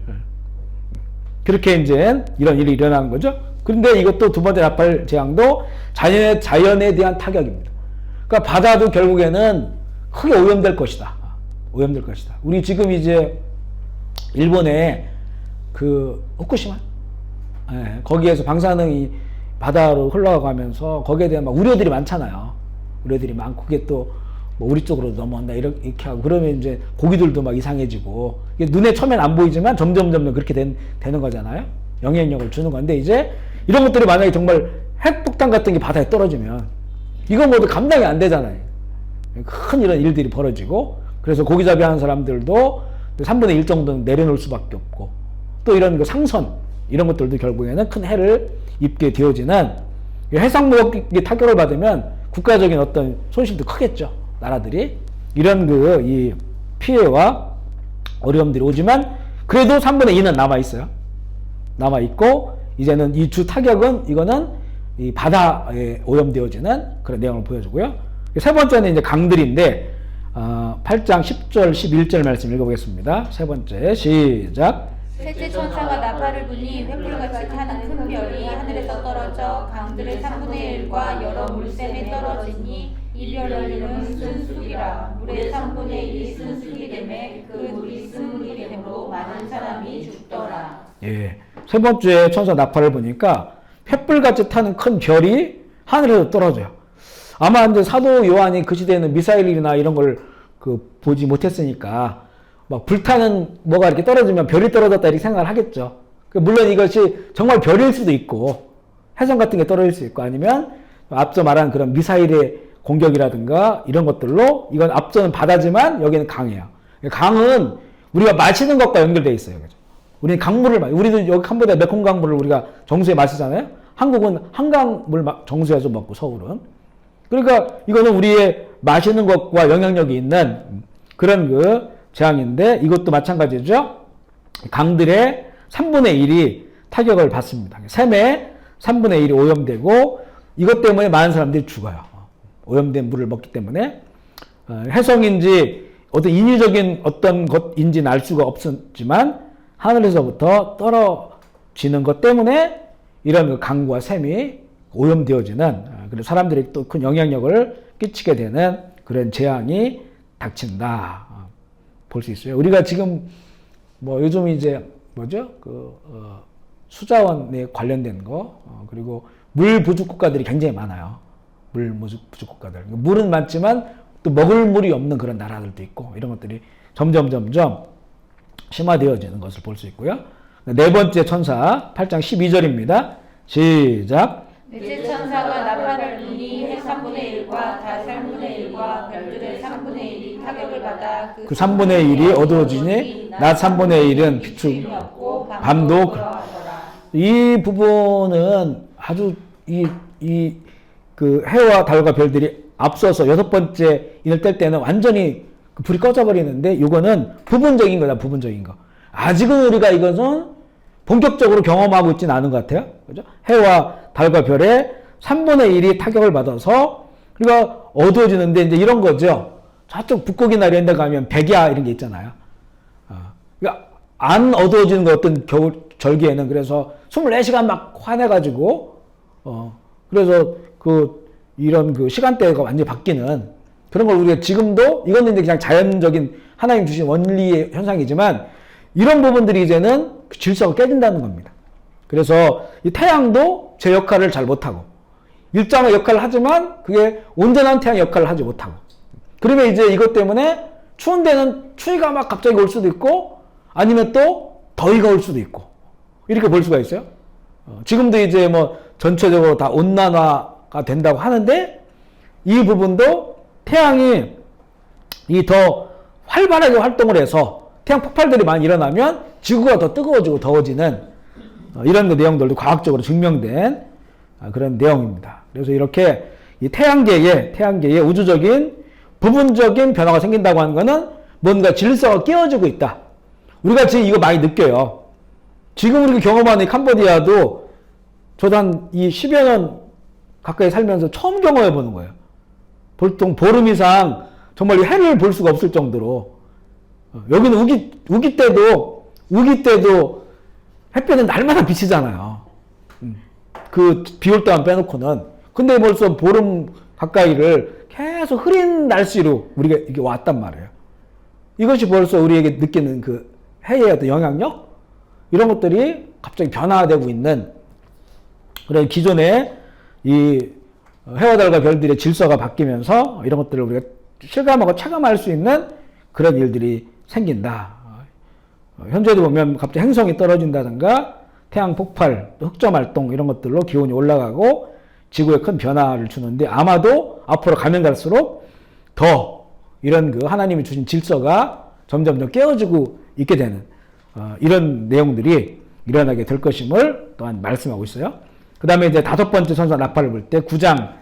그렇게 이제 이런 일이 일어나는 거죠. 그런데 이것도 두 번째 나팔 재앙도 자연에 대한 타격입니다. 그러니까 바다도 결국에는 크게 오염될 것이다. 오염될 것이다. 우리 지금 이제 일본의 그 후쿠시마 거기에서 방사능이 바다로 흘러가면서 거기에 대한 막 우려들이 많잖아요. 우려들이 많고 그게 또 뭐 우리 쪽으로 넘어온다 이렇게 하고 그러면 이제 고기들도 막 이상해지고 이게 눈에 처음엔 안 보이지만 점점 그렇게 되는 거잖아요. 영향력을 주는 건데 이제 이런 것들이 만약에 정말 핵폭탄 같은 게 바다에 떨어지면 이건 모두 감당이 안 되잖아요. 큰 이런 일들이 벌어지고 그래서 고기잡이 하는 사람들도 3분의 1 정도는 내려놓을 수밖에 없고 또 이런 그 상선 이런 것들도 결국에는 큰 해를 입게 되어지는 해상무역이 타격을 받으면 국가적인 어떤 손실도 크겠죠. 나라들이 이런 이 피해와 어려움들이 오지만 그래도 3분의 2는 남아있어요. 남아있고 이제는 이 주 타격은 이거는 이 바다에 오염되어지는 그런 내용을 보여주고요. 세 번째는 이제 강들인데 8장 10절 11절 말씀 읽어보겠습니다. 세 번째 시작. 셋째 천사가 나팔을 부니 횃불같이 타는 큰 별이 하늘에서 떨어져 강들의 3분의 1과 여러 물샘에 떨어지니 이 별의 이름은 쓴쑥이라. 물의 3분의 1이 쓴쑥이 되매 그 물이 쓴물이 되므로 많은 사람이 죽더라. 예, 세 번째 천사 나팔을 보니까 횃불같이 타는 큰 별이 하늘에서 떨어져요. 아마 이제 사도 요한이 그 시대에는 미사일이나 이런 걸 보지 못했으니까 막 불타는 뭐가 이렇게 떨어지면 별이 떨어졌다 이렇게 생각을 하겠죠. 물론 이것이 정말 별일 수도 있고 해성 같은 게 떨어질 수 있고 아니면 앞서 말한 그런 미사일의 공격이라든가 이런 것들로 이건 앞서는 바다지만 여기는 강이에요. 강은 우리가 마시는 것과 연결되어 있어요. 그죠? 우리는 강물을 우리도 여기 캄보디아 메콩 강물을 우리가 정수에 마시잖아요. 한국은 한강물 정수에서 먹고 서울은. 그러니까 이거는 우리의 마시는 것과 영향력이 있는 그런 재앙인데 이것도 마찬가지죠. 강들의 3분의 1이 타격을 받습니다. 샘의 3분의 1이 오염되고 이것 때문에 많은 사람들이 죽어요. 오염된 물을 먹기 때문에 해성인지 어떤 인위적인 어떤 것인지는 알 수가 없었지만 하늘에서부터 떨어지는 것 때문에 이런 강과 샘이 오염되어지는 그래서 사람들이 또 큰 영향력을 끼치게 되는 그런 재앙이 닥친다 볼 수 있어요. 우리가 지금 뭐 요즘 이제 뭐죠 수자원에 관련된 거 그리고 물 부족 국가들이 굉장히 많아요. 물 부족 국가들 물은 많지만 또 먹을 물이 없는 그런 나라들도 있고 이런 것들이 점점 심화되어지는 것을 볼 수 있고요. 네 번째 천사 8장 12절입니다. 시작. 넷째 천사가 나팔을 부니 해 3분의 1과 달 3분의 1과 별들의 3분의 1이 타격을 받아 그 3분의 1이 어두워지니 낮 3분의 1은 비추고 밤도 이 부분은 아주 그 해와 달과 별들이 앞서서 여섯 번째 인을 뗄 때는 완전히 불이 꺼져버리는데 이거는 부분적인 거다. 부분적인 거. 아직은 우리가 이것은 본격적으로 경험하고 있지는 않은 것 같아요. 그죠? 해와 달과 별의 3분의 1이 타격을 받아서 우리가 어두워지는데 이제 이런 거죠. 저쪽 북극이나 이런 데 가면 백야 이런 게 있잖아요. 그러니까 안 어두워지는 거 어떤 겨울 절기에는 그래서 24시간 막 화내가지고 그래서 이런 시간대가 완전히 바뀌는 그런 걸 우리가 지금도 이거는 이제 그냥 자연적인 하나님 주신 원리의 현상이지만 이런 부분들이 이제는 질서가 깨진다는 겁니다. 그래서 이 태양도 제 역할을 잘 못하고 일정한 역할을 하지만 그게 온전한 태양 역할을 하지 못하고 그러면 이제 이것 때문에 추운 데는 추위가 막 갑자기 올 수도 있고 아니면 또 더위가 올 수도 있고 이렇게 볼 수가 있어요. 지금도 이제 뭐 전체적으로 다 온난화가 된다고 하는데 이 부분도 태양이 이 더 활발하게 활동을 해서 태양 폭발들이 많이 일어나면 지구가 더 뜨거워지고 더워지는 이런 내용들도 과학적으로 증명된 그런 내용입니다. 그래서 이렇게 이 태양계에 우주적인 부분적인 변화가 생긴다고 하는 것은 뭔가 질서가 깨어지고 있다. 우리가 지금 이거 많이 느껴요. 지금 우리가 경험하는 캄보디아도 저도 한 이 10여 년 가까이 살면서 처음 경험해 보는 거예요. 보통 보름 이상 정말 해를 볼 수가 없을 정도로 여기는 우기 때도 햇볕은 날마다 비치잖아요. 그 비 올 때만 빼놓고는. 근데 벌써 보름 가까이를 계속 흐린 날씨로 우리가 이게 왔단 말이에요. 이것이 벌써 우리에게 느끼는 그 해의 어떤 영향력? 이런 것들이 갑자기 변화되고 있는 그런 기존의 이 해와 달과 별들의 질서가 바뀌면서 이런 것들을 우리가 실감하고 체감할 수 있는 그런 일들이 생긴다. 현재도 보면 갑자기 행성이 떨어진다든가 태양 폭발, 흑점 활동 이런 것들로 기온이 올라가고 지구에 큰 변화를 주는데 아마도 앞으로 가면 갈수록 더 이런 그 하나님이 주신 질서가 점점 더 깨어지고 있게 되는 이런 내용들이 일어나게 될 것임을 또한 말씀하고 있어요. 그 다음에 이제 다섯 번째 천사 나팔을 불 때 9장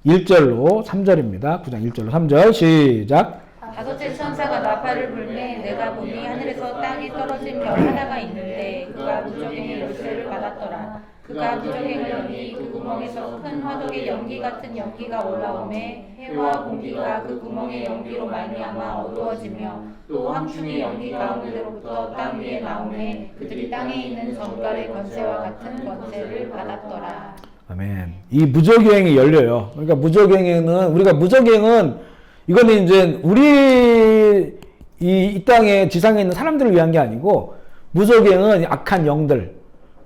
1절로 3절입니다. 9장 1절로 3절 시작. 다섯째 천사가 나팔을 불매 내가 보니 하늘에서 땅에 떨어진 별 하나가 있는데 그가 무적행의 열쇠를 받았더라. 그가 무적행을 여니 그 구멍에서 큰 화덕의 연기 같은 연기가 올라오매 해와 공기가 그 구멍의 연기로 말미암아 어두워지며 또 황충의 연기 가운데로부터 땅 위에 나오매 그들이 땅에 있는 전갈의 권세와 같은 권세를 받았더라. 아멘. 이 무적행이 열려요. 그러니까 무적행은 이거는 이제 우리 이 땅에 지상에 있는 사람들을 위한 게 아니고 무적행은 악한 영들,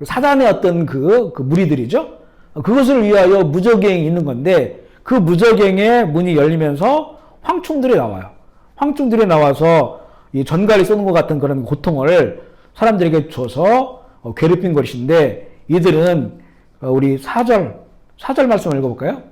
사단의 어떤 그 무리들이죠. 그것을 위하여 무적행이 있는 건데 그 무적행의 문이 열리면서 황충들이 나와요. 황충들이 나와서 이 전갈이 쏘는 것 같은 그런 고통을 사람들에게 줘서 괴롭힌 것인데 이들은 우리 4절 말씀을 읽어볼까요?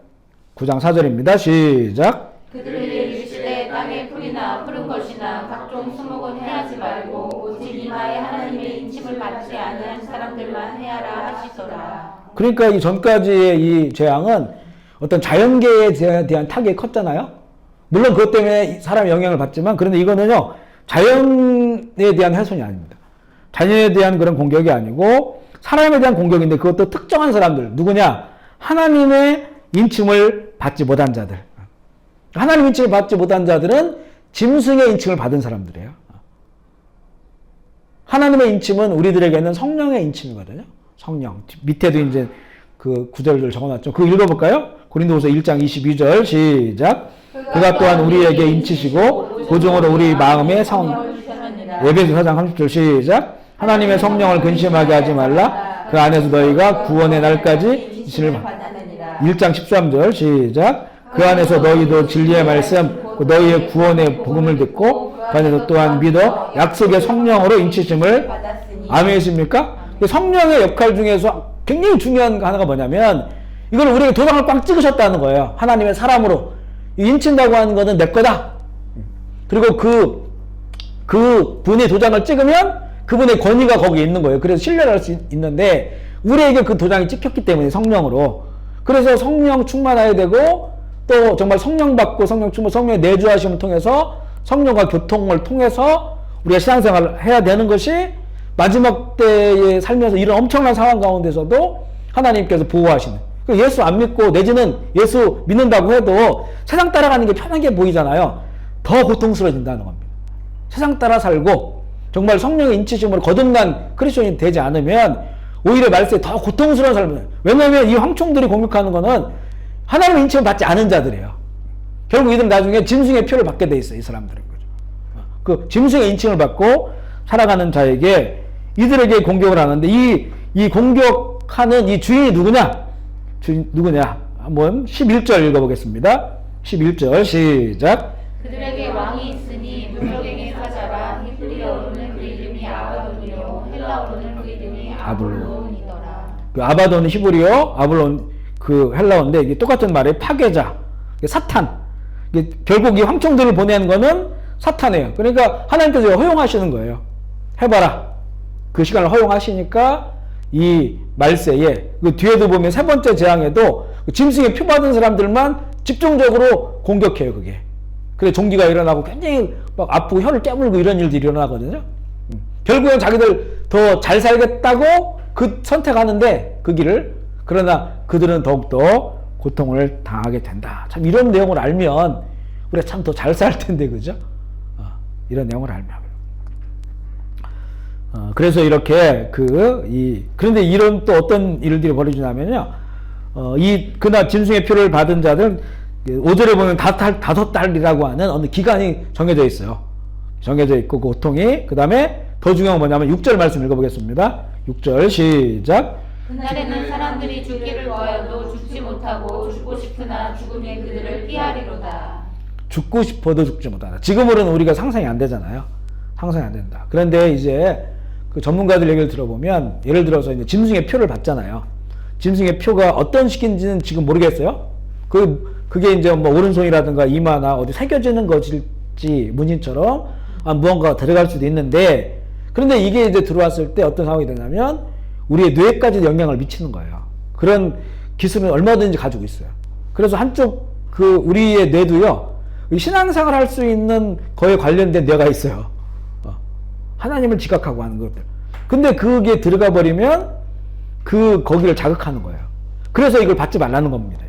9장 4절입니다. 시작. 그들에게 이르시되 땅의 풀이나 푸른 것이나 각종 수목은 해하지 말고 오직 이마에 하나님의 인침을 받지 않은 사람들만 해하라 하시더라. 그러니까 이 전까지의 이 재앙은 어떤 자연계에 대한 타격이 컸잖아요. 물론 그것 때문에 사람의 영향을 받지만 그런데 이거는요 자연에 대한 훼손이 아닙니다. 자연에 대한 그런 공격이 아니고 사람에 대한 공격인데 그것도 특정한 사람들 누구냐? 하나님의 인침을 받지 못한 자들. 하나님 인침을 받지 못한 자들은 짐승의 인침을 받은 사람들이에요. 하나님의 인침은 우리들에게는 성령의 인침이거든요. 성령. 밑에도 이제 그 구절을 적어놨죠. 그거 읽어볼까요? 고린도후서 1장 22절 시작. 그가 또한 우리에게 인치시고 고정으로 우리 마음에 에베소 4장 30절 시작. 하나님의 성령을 근심하게 하지 말라. 그 안에서 너희가 구원의 날까지 이신을 받느니라. 1장 13절 시작. 그 안에서 너희도 진리의 말씀, 너희의 구원의 복음을 듣고 그 안에서 또한 믿어 약속의 성령으로 인치심을 아멘이십니까? 성령의 역할 중에서 굉장히 중요한 하나가 뭐냐면 이걸 우리에게 도장을 꽉 찍으셨다는 거예요. 하나님의 사람으로 인친다고 하는 것은 내 거다. 그리고 그 분이 도장을 찍으면 그분의 권위가 거기에 있는 거예요. 그래서 신뢰를 할 수 있는데 우리에게 그 도장이 찍혔기 때문에 성령으로. 그래서 성령 충만해야 되고 또 정말 성령 받고 성령 충만, 성령의 내주하심을 통해서 성령과 교통을 통해서 우리가 신앙생활을 해야 되는 것이 마지막 때에 살면서 이런 엄청난 상황 가운데서도 하나님께서 보호하시는. 예수 안 믿고 내지는 예수 믿는다고 해도 세상 따라가는 게 편하게 보이잖아요. 더 고통스러워진다는 겁니다. 세상 따라 살고 정말 성령의 인치심으로 거듭난 크리스천이 되지 않으면 오히려 말세에 더 고통스러운 삶을. 왜냐하면 이 황충들이 공격하는 거는 하나님의 인침을 받지 않은 자들이에요. 결국 이들은 나중에 짐승의 표를 받게 돼 있어요. 이 사람들은. 그 짐승의 인칭을 받고 살아가는 자에게 이들에게 공격을 하는데 이 공격하는 이 주인이 누구냐? 누구냐? 한번 11절 읽어보겠습니다. 11절 시작. 그들에게 왕이 있으니 누적에게 사자라. 히브리어로는 그 이름이 아바돈이요 헬라어로는 그 이름이 아볼론이더라. 그 아바돈 히브리어, 아볼론 그 헬라어인데 이게 똑같은 말이에요. 파괴자, 사탄. 이게 결국 이 황청들을 보내는 거는 사탄이에요. 그러니까 하나님께서 허용하시는 거예요. 해봐라. 그 시간을 허용하시니까 이 말세에 그 뒤에도 보면 세 번째 재앙에도 그 짐승의 표 받은 사람들만 집중적으로 공격해요. 그게. 그래 종기가 일어나고 굉장히 막 아프고 혀를 깨물고 이런 일들이 일어나거든요. 결국엔 자기들 더 잘 살겠다고 그 선택하는데 그 길을, 그러나 그들은 더욱더 고통을 당하게 된다. 참 이런 내용을 알면 우리가 참 더 잘 살 텐데, 그죠? 이런 내용을 알면. 그래서 이렇게 그런데 이런 또 어떤 일들이 벌어지냐면요. 그날 짐승의 표를 받은 자들은 5절에 보면 다섯 달이라고 하는 어느 기간이 정해져 있어요. 정해져 있고 그 고통이, 그 다음에 더 중요한 건 뭐냐면 6절 말씀 읽어보겠습니다. 6절 시작. 그날에는 사람들이 죽기를 구하여도 죽지 못하고 죽고 싶으나 죽음에 그들을 피하리로다. 죽고 싶어도 죽지 못한다. 지금으로는 우리가 상상이 안 되잖아요. 상상이 안 된다. 그런데 이제 그 전문가들 얘기를 들어보면, 예를 들어서 이제 짐승의 표를 받잖아요. 짐승의 표가 어떤 식인지는 지금 모르겠어요. 그게 이제 뭐 오른손이라든가 이마나 어디 새겨지는 것일지 문신처럼 무언가가 들어갈 수도 있는데, 그런데 이게 이제 들어왔을 때 어떤 상황이 되냐면 우리의 뇌까지 영향을 미치는 거예요. 그런 기술은 얼마든지 가지고 있어요. 그래서 한쪽 우리의 뇌도요, 신앙생활 할 수 있는 거에 관련된 뇌가 있어요. 하나님을 지각하고 하는 것들. 근데 그게 들어가 버리면 거기를 자극하는 거예요. 그래서 이걸 받지 말라는 겁니다.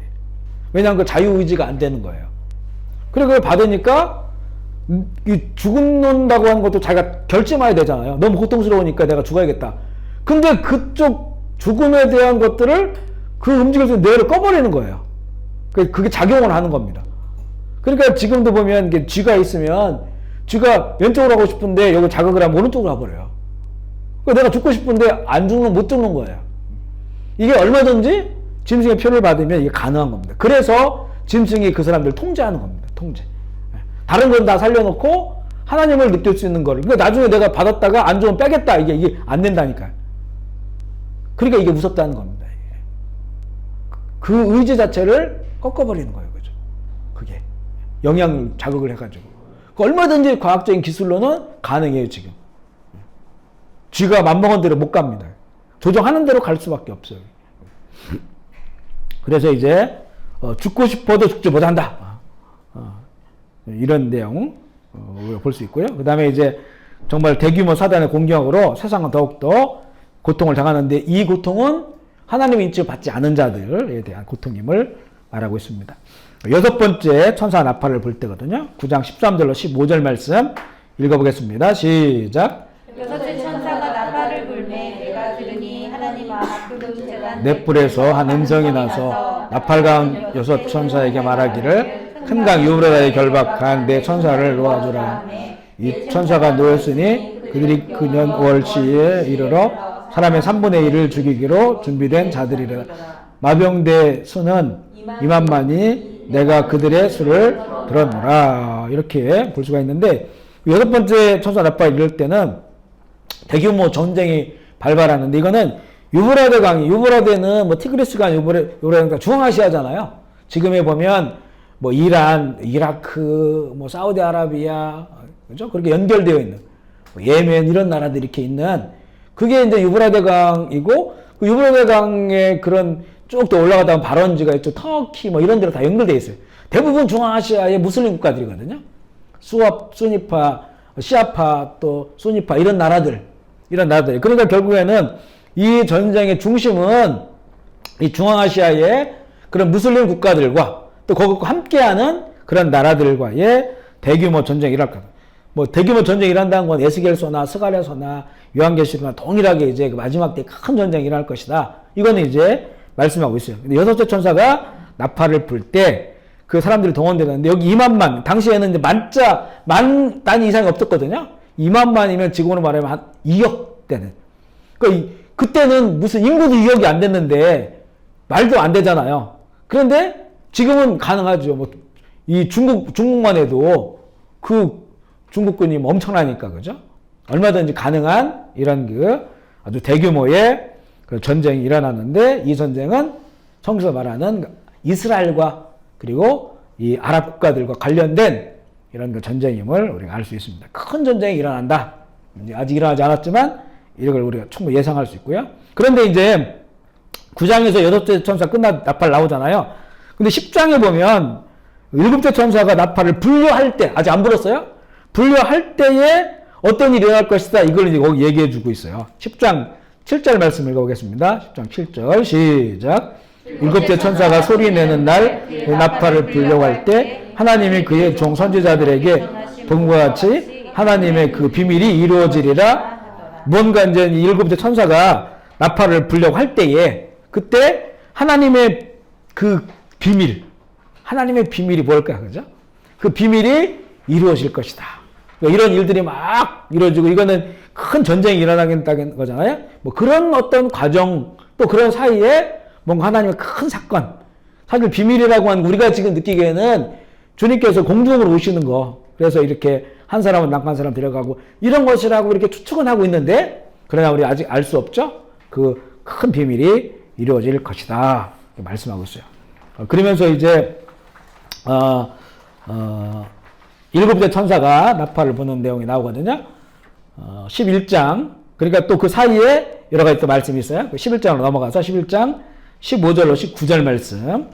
왜냐하면 그 자유의지가 안 되는 거예요. 그리고 그걸 받으니까 죽는다고 하는 것도 자기가 결심해야 되잖아요. 너무 고통스러우니까 내가 죽어야겠다. 근데 그쪽 죽음에 대한 것들을 움직일 수 있는 뇌를 꺼버리는 거예요. 그게 작용을 하는 겁니다. 그러니까 지금도 보면 이게 쥐가 있으면 쥐가 왼쪽으로 하고 싶은데 여기 자극을 하면 오른쪽으로 가버려요. 그러니까 내가 죽고 싶은데 못 죽는 거예요. 이게 얼마든지 짐승의 표를 받으면 이게 가능한 겁니다. 그래서 짐승이 그 사람들을 통제하는 겁니다. 통제. 다른 건 다 살려놓고 하나님을 느낄 수 있는 거를. 그러니까 나중에 내가 받았다가 안 좋으면 빼겠다. 이게 안 된다니까요. 그러니까 이게 무섭다는 겁니다. 그 의지 자체를 꺾어버리는 거예요. 그죠? 그게. 영향을 자극을 해가지고. 얼마든지 과학적인 기술로는 가능해요, 지금. 쥐가 맘먹은 대로 못 갑니다. 조정하는 대로 갈 수밖에 없어요. 그래서 이제, 죽고 싶어도 죽지 못한다. 이런 내용, 우리가 볼 수 있고요. 그 다음에 이제, 정말 대규모 사단의 공격으로 세상은 더욱더 고통을 당하는데, 이 고통은 하나님의 인치를 받지 않은 자들에 대한 고통임을 말하고 있습니다. 여섯 번째 천사 나팔을 불 때거든요. 9장 13절로 15절 말씀 읽어보겠습니다. 시작. 여섯째 천사가 나팔을 불매 내가 들으니 하나님 앞 붉은 재단 넷불에서 한 음성이 나서 나팔강 여섯 천사에게 말하기를 큰 강 유브라다에 결박한 내 천사를 놓아주라. 이 천사가 놓였으니 그들이 그년 월시에 이르러 사람의 3분의 1을 죽이기로 준비된 자들이라. 마병대 수는 2만만이 내가 그들의 수를 들었노라. 이렇게 볼 수가 있는데, 여섯 번째 천사 나팔 이럴 때는 대규모 전쟁이 발발하는데, 이거는 유브라데 강이, 유브라데는 뭐 티그리스강, 유브라데가 중앙아시아잖아요. 지금에 보면 뭐 이란, 이라크, 뭐 사우디아라비아, 그죠? 그렇게 연결되어 있는 뭐 예멘 이런 나라들이 이렇게 있는, 그게 이제 유브라데 강이고, 그 유브라데 강의 그런 쭉 더 올라가다 보면 발원지가 있죠. 터키 뭐 이런 데로 다 연결되어 있어요. 대부분 중앙아시아의 무슬림 국가들이거든요. 수니파, 시아파, 또 수니파 이런 나라들. 그러니까 결국에는 이 전쟁의 중심은 이 중앙아시아의 그런 무슬림 국가들과 또 거기과 함께하는 그런 나라들과의 대규모 전쟁이 일어날 거다. 뭐 대규모 전쟁이 일어난다는 건 에스겔서나 스가랴서나 요한계시록이나 동일하게 이제 그 마지막 때 큰 전쟁이 일어날 것이다. 이거는 이제 말씀하고 있어요. 근데 여섯째 천사가 나팔을 불 때 그 사람들이 동원되는데 여기 2만만, 당시에는 이제 만 단위 이상이 없었거든요. 2만만이면 지금으로 말하면 한 2억 되는. 그때는 무슨 인구도 2억이 안 됐는데 말도 안 되잖아요. 그런데 지금은 가능하죠. 뭐 이 중국만 해도 그 중국군이 엄청나니까, 그죠? 얼마든지 가능한 이런 그 아주 대규모의 그 전쟁이 일어났는데, 이 전쟁은 성경에서 말하는 이스라엘과 그리고 이 아랍 국가들과 관련된 이런 그 전쟁임을 우리가 알 수 있습니다. 큰 전쟁이 일어난다. 아직 일어나지 않았지만 이걸 우리가 충분히 예상할 수 있고요. 그런데 이제 9장에서 8째 천사 나팔 나오잖아요. 근데 10장에 보면 7째 천사가 나팔을 분류할 때, 아직 안 불었어요? 분류할 때에 어떤 일이 일어날 것이다. 이걸 이제 거기 얘기해 주고 있어요. 10장 7절 말씀 읽어보겠습니다. 10장 7절 시작. 7째 천사가 소리내는 날 그 나팔을 불려갈 때 하나님이 그의 종 선지자들에게 본과 같이 하나님의 그 비밀이 이루어지리라. 뭔가 이제 7째 천사가 나팔을 불려고 할 때에 그때 하나님의 그 하나님의 비밀이 뭘까, 그죠? 그 비밀이 이루어질 것이다. 이런 일들이 막 이루어지고, 이거는 큰 전쟁이 일어나겠다는 거잖아요. 뭐 그런 어떤 과정, 또 그런 사이에 뭔가 하나님의 큰 사건, 사실 비밀이라고 하는 우리가 지금 느끼기에는 주님께서 공중으로 오시는 거, 그래서 이렇게 한 사람은 남한 사람 데려가고 이런 것이라고 이렇게 추측은 하고 있는데, 그러나 우리 아직 알 수 없죠? 그 큰 비밀이 이루어질 것이다. 말씀하고 있어요. 그러면서 이제 7째 천사가 나팔을 부는 내용이 나오거든요. 11장, 그러니까 또 그 사이에 여러 가지 또 말씀이 있어요. 11장으로 넘어가서 11장 15절로 19절 말씀,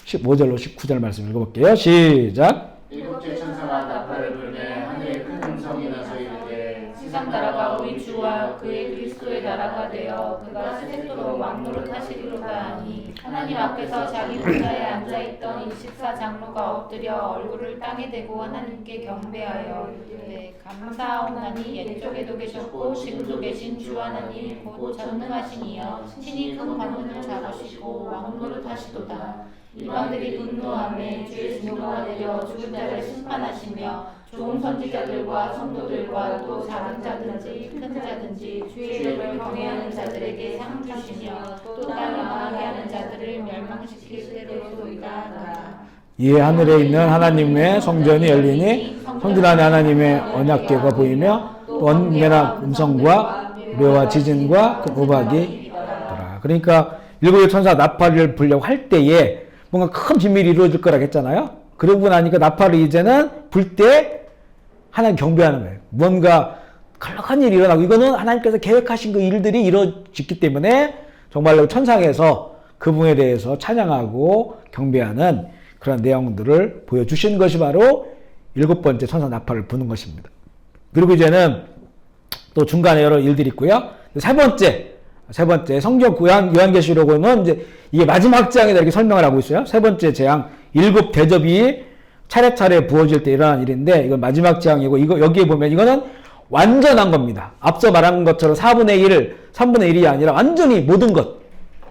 15절로 19절 말씀 읽어볼게요. 시작. 7째 천사가 나팔을 불매 하늘에 큰 음성이 나서 이르되 세상 나라가 우리 주와 그의 그리스도의 나라가 되어 그가 세세토록 왕노릇 하시리로다 하니, 하나님 앞에서 자기 보좌에 앉아있던 24장로가 엎드려 얼굴을 땅에 대고 하나님께 경배하여 이르되 감사하오나니 옛적에도 계셨고 지금도 계신 주 하나님 곧 전능하신 이여 친히 큰 관문을 잡으시고 왕노릇 하시도다. 이방들이 분노하며 주의 진노가 내려 죽은 자를 심판하시며 좋은 선지자들과 성도들과 또 작은 자든지 큰 자든지 주의 이름을 경외하는 자들에게 상 주시며 또 땅을 망하게 하는 자들을 멸망시킬 때로소이다. 이에 하늘에 있는 하나님의 성전이 열리니 성전 안에 하나님의 언약궤가 보이며 또 언매나 음성과 묘와 지진과 큰 우박이 있더라. 그러니까 7의 천사 나팔을 불려고 할 때에 뭔가 큰 비밀이 이루어질 거라고 했잖아요. 그러고 나니까 나팔을 이제는 불 때 하나님 경배하는 거예요. 뭔가 큰 일이 일어나고, 이거는 하나님께서 계획하신 그 일들이 이루어졌기 때문에 정말로 천상에서 그분에 대해서 찬양하고 경배하는 그런 내용들을 보여주신 것이 바로 7번째 천사 나팔을 부는 것입니다. 그리고 이제는 또 중간에 여러 일들이 있고요. 세 번째 성경 요한계시록은 이제 이게 마지막 장이다 이렇게 설명을 하고 있어요. 세 번째 재앙, 7 대접이 차례차례 부어질 때 일어난 일인데, 이건 마지막 재앙이고, 이거 여기에 보면 이거는 완전한 겁니다. 앞서 말한 것처럼 4분의 1, 3분의 1이 아니라 완전히 모든 것,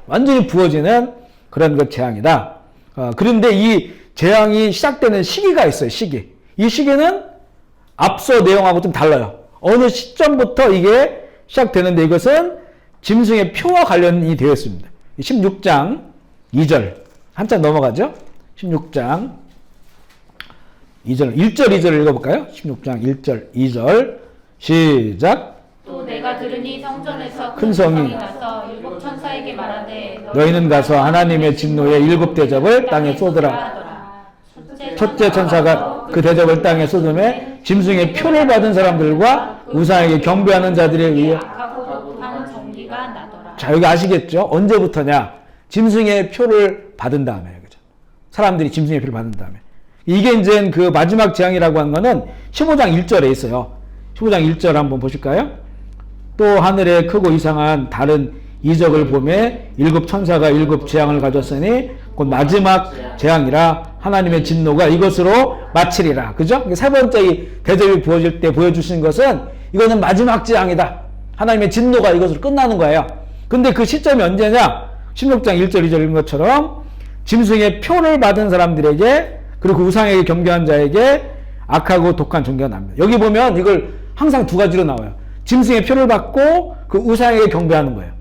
완전히 부어지는 그런 것 재앙이다. 그런데 이 재앙이 시작되는 시기가 있어요. 시기. 이 시기는 앞서 내용하고 좀 달라요. 어느 시점부터 이게 시작되는데, 이것은 짐승의 표와 관련이 되어 있습니다. 16장 2절 한참 넘어가죠. 16장 2절 1절 2절 읽어볼까요? 16장 1절 2절 시작. 또 내가 들으니 성전에서 큰 성이 나서 7 천사에게 말하되 너희는 가서 하나님의 진노의 7 대접을 땅에 쏟으라. 첫째 천사가 그 대접을 땅에 쏟음에 짐승의 표를 받은 사람들과 우상에게 경배하는 자들에 의해, 자, 여기 아시겠죠? 언제부터냐? 짐승의 표를 받은 다음에, 그죠? 사람들이 짐승의 표를 받은 다음에. 이게 이제 그 마지막 재앙이라고 하는 거는 15장 1절에 있어요. 15장 1절 한번 보실까요? 또 하늘에 크고 이상한 다른 이적을 보매 7 천사가 7 재앙을 가졌으니 곧 마지막 재앙이라 하나님의 진노가 이것으로 마치리라. 그죠? 세 번째 이 대접이 부어질 때 보여주신 것은 이거는 마지막 재앙이다. 하나님의 진노가 이것으로 끝나는 거예요. 근데 그 시점이 언제냐? 16장 1절 2절 읽은 것처럼 짐승의 표를 받은 사람들에게 그리고 그 우상에게 경배한 자에게 악하고 독한 종교가 납니다. 여기 보면 이걸 항상 두 가지로 나와요. 짐승의 표를 받고 그 우상에게 경배하는 거예요.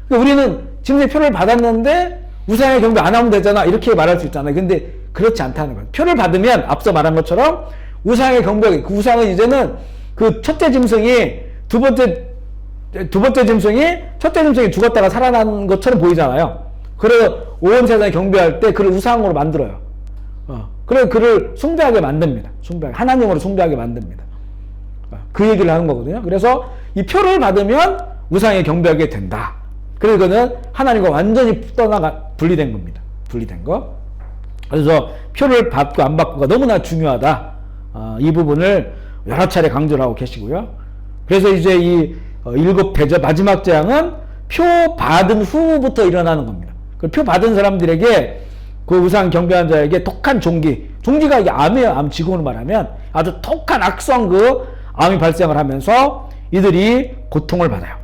그러니까 우리는 짐승의 표를 받았는데 우상에게 경배 안 하면 되잖아 이렇게 말할 수 있잖아요. 근데 그렇지 않다는 거예요. 표를 받으면 앞서 말한 것처럼 우상에게 경배하기, 그 우상은 이제는 그 첫째 짐승이 두 번째 짐승이 첫째 짐승이 죽었다가 살아난 것처럼 보이잖아요. 그래서 온 세상에 경배할 때 그를 우상으로 만들어요. 그래서 그를 숭배하게 만듭니다. 하나님으로 숭배하게 만듭니다. 그 얘기를 하는 거거든요. 그래서 이 표를 받으면 우상에 경배하게 된다. 그래서 그는 하나님과 완전히 분리된 겁니다. 분리된 거. 그래서 표를 받고 안 받고가 너무나 중요하다. 이 부분을 여러 차례 강조를 하고 계시고요. 그래서 이제 이 일곱 대접 마지막 재앙은 표 받은 후부터 일어나는 겁니다. 그 표 받은 사람들에게 그 우상 경배한 자에게 독한 종기가 이게 암이에요. 암 지금으로 말하면 아주 독한 악성 그 암이 발생을 하면서 이들이 고통을 받아요.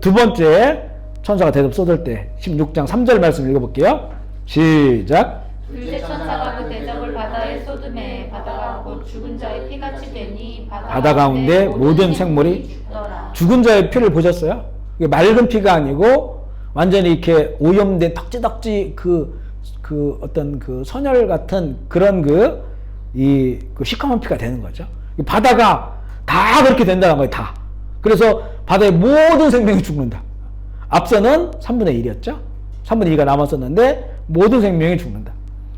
두 번째 천사가 대접 쏟을 때 16장 3절 말씀 읽어볼게요. 시작. 둘째 천사가 그 대접을 바다에 쏟음에 바다가 곧 죽은 자의 피같이 되니 바다 가운데 모든 생물이 죽더라. 죽은 자의 피를 보셨어요? 이게 맑은 피가 아니고 완전히 이렇게 오염된 덕지덕지 그 어떤 그 선혈 같은 그런 그 시커먼 피가 되는 거죠. 바다가 다 그렇게 된다는 거예요. 다. 그래서 바다의 모든 생명이 죽는다. 앞서는 3분의 1이었죠. 3분의 2가 남았었는데 모든 생명이 죽는다.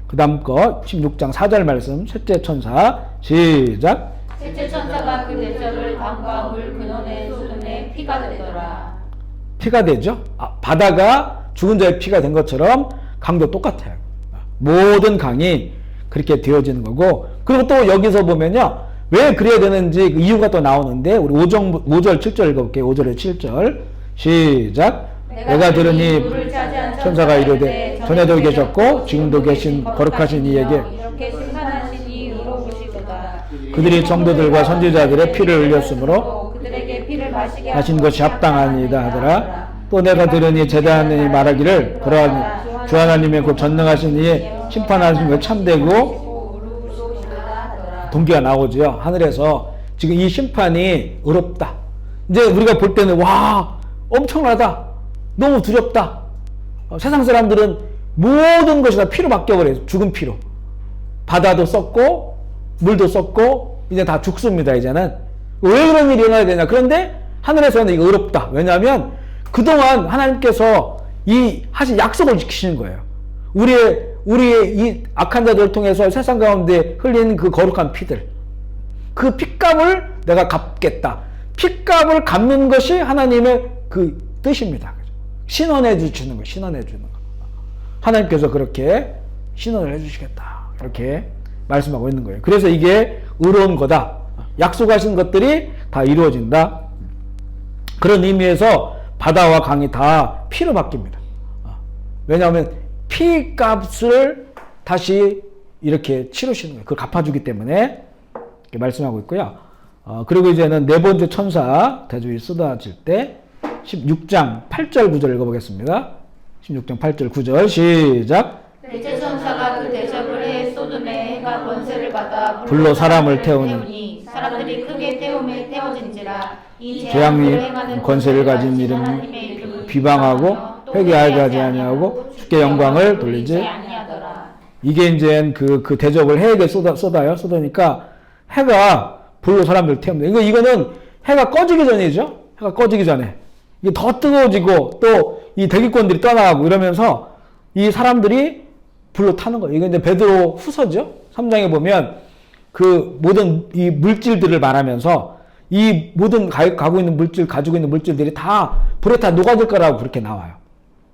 그 다음 거 16장 4절 말씀 셋째 천사 시작. 셋째 천사가 그 대접을 강과 물 근원에 쏟음에 피가 되더라. 피가 되죠. 바다가 죽은 자의 피가 된 것처럼 강도 똑같아요. 모든 강이 그렇게 되어지는 거고, 그리고 또 여기서 보면요, 왜 그래야 되는지 그 이유가 또 나오는데 우리 5절 7절 읽어볼게요. 5절에 7절 시작. 내가 들으니 천사가 이르되 전에도 계셨고 지금도 계신 거룩하신 이에게 이렇게 심판하신 이유로 보시도다. 그들이 성도들과 선지자들의 피를 흘렸으므로 그들에게 피를 마시게 하신 것이 합당하니이다 하더라. 또 내가 들으니 제자하느니 말하기를 그러하니 주 하나님의 곧 전능하신 이의 심판하신 것 참되고, 동기가 나오죠. 하늘에서 지금 이 심판이 어렵다. 이제 우리가 볼 때는 와 엄청나다, 너무 두렵다. 세상 사람들은 모든 것이 다 피로 바뀌어버려요. 죽은 피로. 바다도 썩고 물도 썩고 이제 다 죽습니다. 이제는 왜 그런 일이 일어나야 되냐. 그런데 하늘에서는 이거 어렵다. 왜냐하면 그동안 하나님께서 이 하신 약속을 지키시는 거예요. 우리의 이 악한 자들을 통해서 세상 가운데 흘린 그 거룩한 피들, 그 핏값을 내가 갚겠다. 핏값을 갚는 것이 하나님의 그 뜻입니다. 신원해 주시는 거예요. 신원해 주는 거. 하나님께서 그렇게 신원을 해 주시겠다. 이렇게 말씀하고 있는 거예요. 그래서 이게 의로운 거다. 약속하신 것들이 다 이루어진다. 그런 의미에서 바다와 강이 다 피로 바뀝니다. 왜냐하면 피값을 다시 이렇게 치르시는 거예요. 그걸 갚아주기 때문에 이렇게 말씀하고 있고요. 그리고 이제는 네 번째 천사 대접이 쏟아질 때 16장 8절 9절 읽어보겠습니다. 16장 8절 9절 시작. 넷째 천사가 그 대접을 해 쏟음에 해가 권세를 받아 불로 사람을 태우니 사람들이 크게 태움에 태워진지라. 이 재앙이 권세를 가진 이름 비방하고 회개하게 하지 아니하고 주께 영광을 돌리지 아니하더라. 이게 이제 그 대접을 해에게 쏟으니까 해가 불로 사람들 태웁니다. 이거는 해가 꺼지기 전이죠. 해가 꺼지기 전에 이게 더 뜨거워지고 또 이 대기권들이 떠나가고 이러면서 이 사람들이 불로 타는 거예요. 이게 이제 베드로 후서죠. 3장에 보면 그 모든 이 물질들을 말하면서 이 모든 가지고 있는 물질들이 다 불에 다 녹아들 거라고 그렇게 나와요.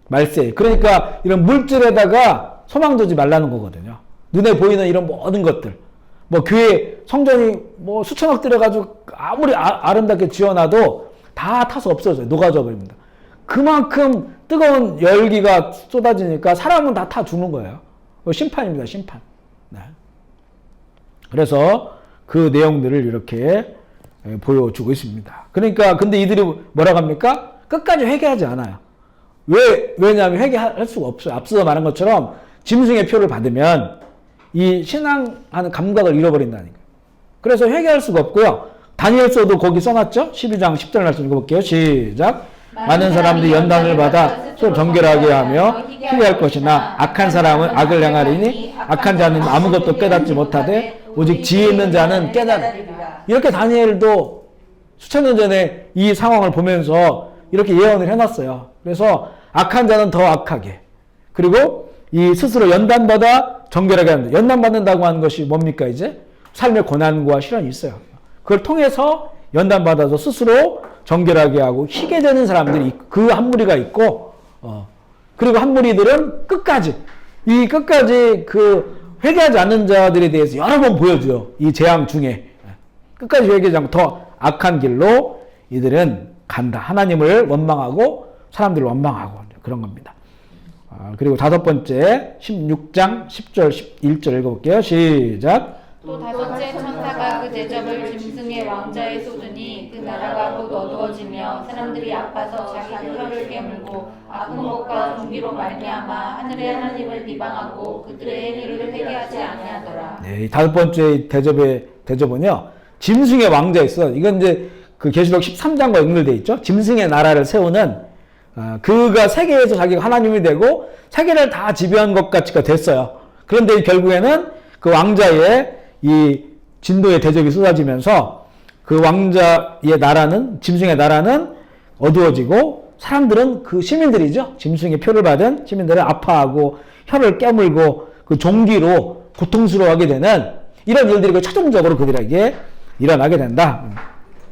말세. 그러니까 이런 물질에다가 소망 두지 말라는 거거든요. 눈에 보이는 이런 모든 것들. 뭐 교회 성전이 뭐 수천억 들여가지고 아무리 아름답게 지어놔도 다 타서 없어져요. 녹아져 버립니다. 그만큼 뜨거운 열기가 쏟아지니까 사람은 다 타 죽는 거예요. 심판입니다. 심판. 네. 그래서 그 내용들을 이렇게 보여주고 있습니다. 그러니까 근데 이들이 뭐라고 합니까? 끝까지 회개하지 않아요. 왜냐하면 회개할 수가 없어요. 앞서 말한 것처럼 짐승의 표를 받으면 이 신앙하는 감각을 잃어버린다니까. 그래서 회개할 수가 없고요. 다니엘서도 거기 써놨죠? 12장 10절 말씀 읽어볼게요. 시작. 많은 사람들이 연단을 받아 서로 정결하게 하며 희귀할 것이나 악한 사람은 악을 행하리니 악한 자는 아무것도 깨닫지 못하되 오직 지혜 있는 자는 깨달으리라. 이렇게 다니엘도 수천 년 전에 이 상황을 보면서 이렇게 예언을 해놨어요. 그래서 악한 자는 더 악하게, 그리고 이 스스로 연단받아 정결하게 합니다. 연단받는다고 하는 것이 뭡니까? 이제 삶의 고난과 시련이 있어요. 그걸 통해서 연단받아서 스스로 정결하게 하고 희게 되는 사람들이 그 한 무리가 있고, 그리고 한 무리들은 끝까지 그 회개하지 않는 자들에 대해서 여러 번 보여줘요. 이 재앙 중에 끝까지 회개하지 않고 더 악한 길로 이들은 간다. 하나님을 원망하고 사람들을 원망하고 그런 겁니다. 그리고 다섯 번째 16장 10절 11절 읽어볼게요. 시작. 또 다섯 번째 천사가 그 대접을 짐승의 왕자에 쏟으니 그 나라가 곧 어두워지며 사람들이 아파서 자기 혀를 깨물고 아픈 것과 종기로 말미암아 하늘의 하나님을 비방하고 그들의 행위를 회개하지 아니하더라. 네, 다섯 번째 대접은요. 짐승의 왕자 있어. 이건 이제 그 계시록 13장과 연결되어 있죠. 짐승의 나라를 세우는 그가 세계에서 자기가 하나님이 되고 세계를 다 지배한 것 같이가 됐어요. 그런데 결국에는 그 왕자의 이 진도의 대접이 쏟아지면서 그 왕자의 나라는, 짐승의 나라는 어두워지고 사람들은 그 시민들이죠. 짐승의 표를 받은 시민들은 아파하고 혀를 깨물고 그 종기로 고통스러워하게 되는 이런 일들이 최종적으로 그들에게 일어나게 된다.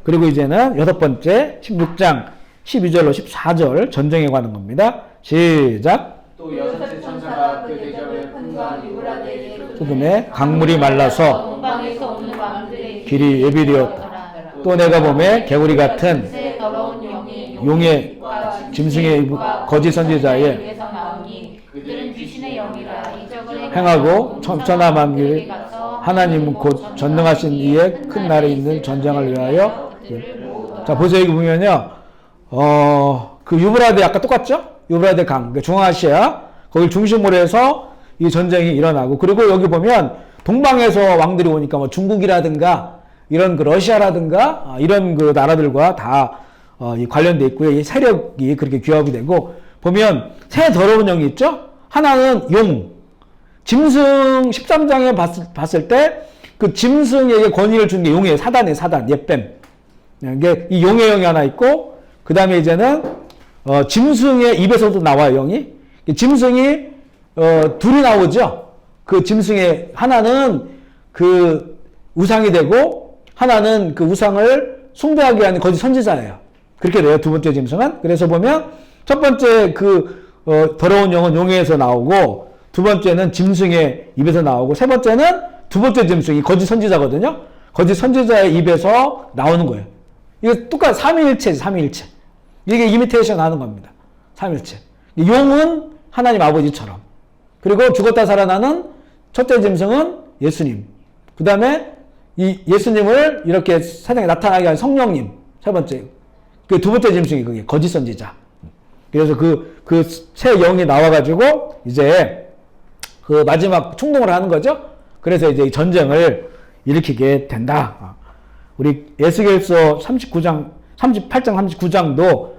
그리고 이제는 여섯 번째 16장 12절로 14절 전쟁에 관한 겁니다. 시작. 또 여섯째 천사가 그 대접을 큰강 유브라데에 쏟음에 강물이 말라서 동방에서 오는 왕들의 길이 예비되었다. 또 내가 보매 개구리 같은 새 더러운 용의 짐승의 거짓 선지자의 위에서 나오니 그들은 귀신의 영이라 이적을 행하고 천하만민을 하나님은 곧 전능하신 이의 큰 날에 있는 전쟁을 위하여. 자, 보세요. 여기 보면요. 그 유브라데 아까 똑같죠? 유브라데 강, 그러니까 중앙아시아 거길 중심으로 해서 이 전쟁이 일어나고, 그리고 여기 보면 동방에서 왕들이 오니까 뭐 중국이라든가 이런 그 러시아라든가 이런 그 나라들과 다 관련돼 있고요. 이 세력이 그렇게 규합이 되고, 보면 새 더러운 영이 있죠? 하나는 용. 짐승 13장에 봤을 때 그 짐승에게 권위를 준 게 용이에요. 사단, 옛뱀. 이게 이 용의 영이 하나 있고, 그 다음에 이제는 짐승의 입에서도 나와요, 영이. 짐승이 둘이 나오죠. 그 짐승의 하나는 그 우상이 되고 하나는 그 우상을 숭배하게 하는 거짓 선지자예요. 그렇게 돼요, 두 번째 짐승은. 그래서 보면 첫 번째 그 더러운 영은 용에서 나오고, 두 번째는 짐승의 입에서 나오고, 세 번째는 두 번째 짐승이 거짓 선지자거든요. 거짓 선지자의 입에서 나오는 거예요. 이거 똑같이 삼위일체. 이게 이미테이션 하는 겁니다. 삼일체. 용은 하나님 아버지처럼. 그리고 죽었다 살아나는 첫째 짐승은 예수님. 그 다음에 이 예수님을 이렇게 세상에 나타나게 한 성령님. 세 번째. 그 두 번째 짐승이 그게 거짓 선지자. 그래서 그 새 영이 나와가지고 이제 그 마지막 충동을 하는 거죠. 그래서 이제 이 전쟁을 일으키게 된다. 우리 에스겔서 38장 39장도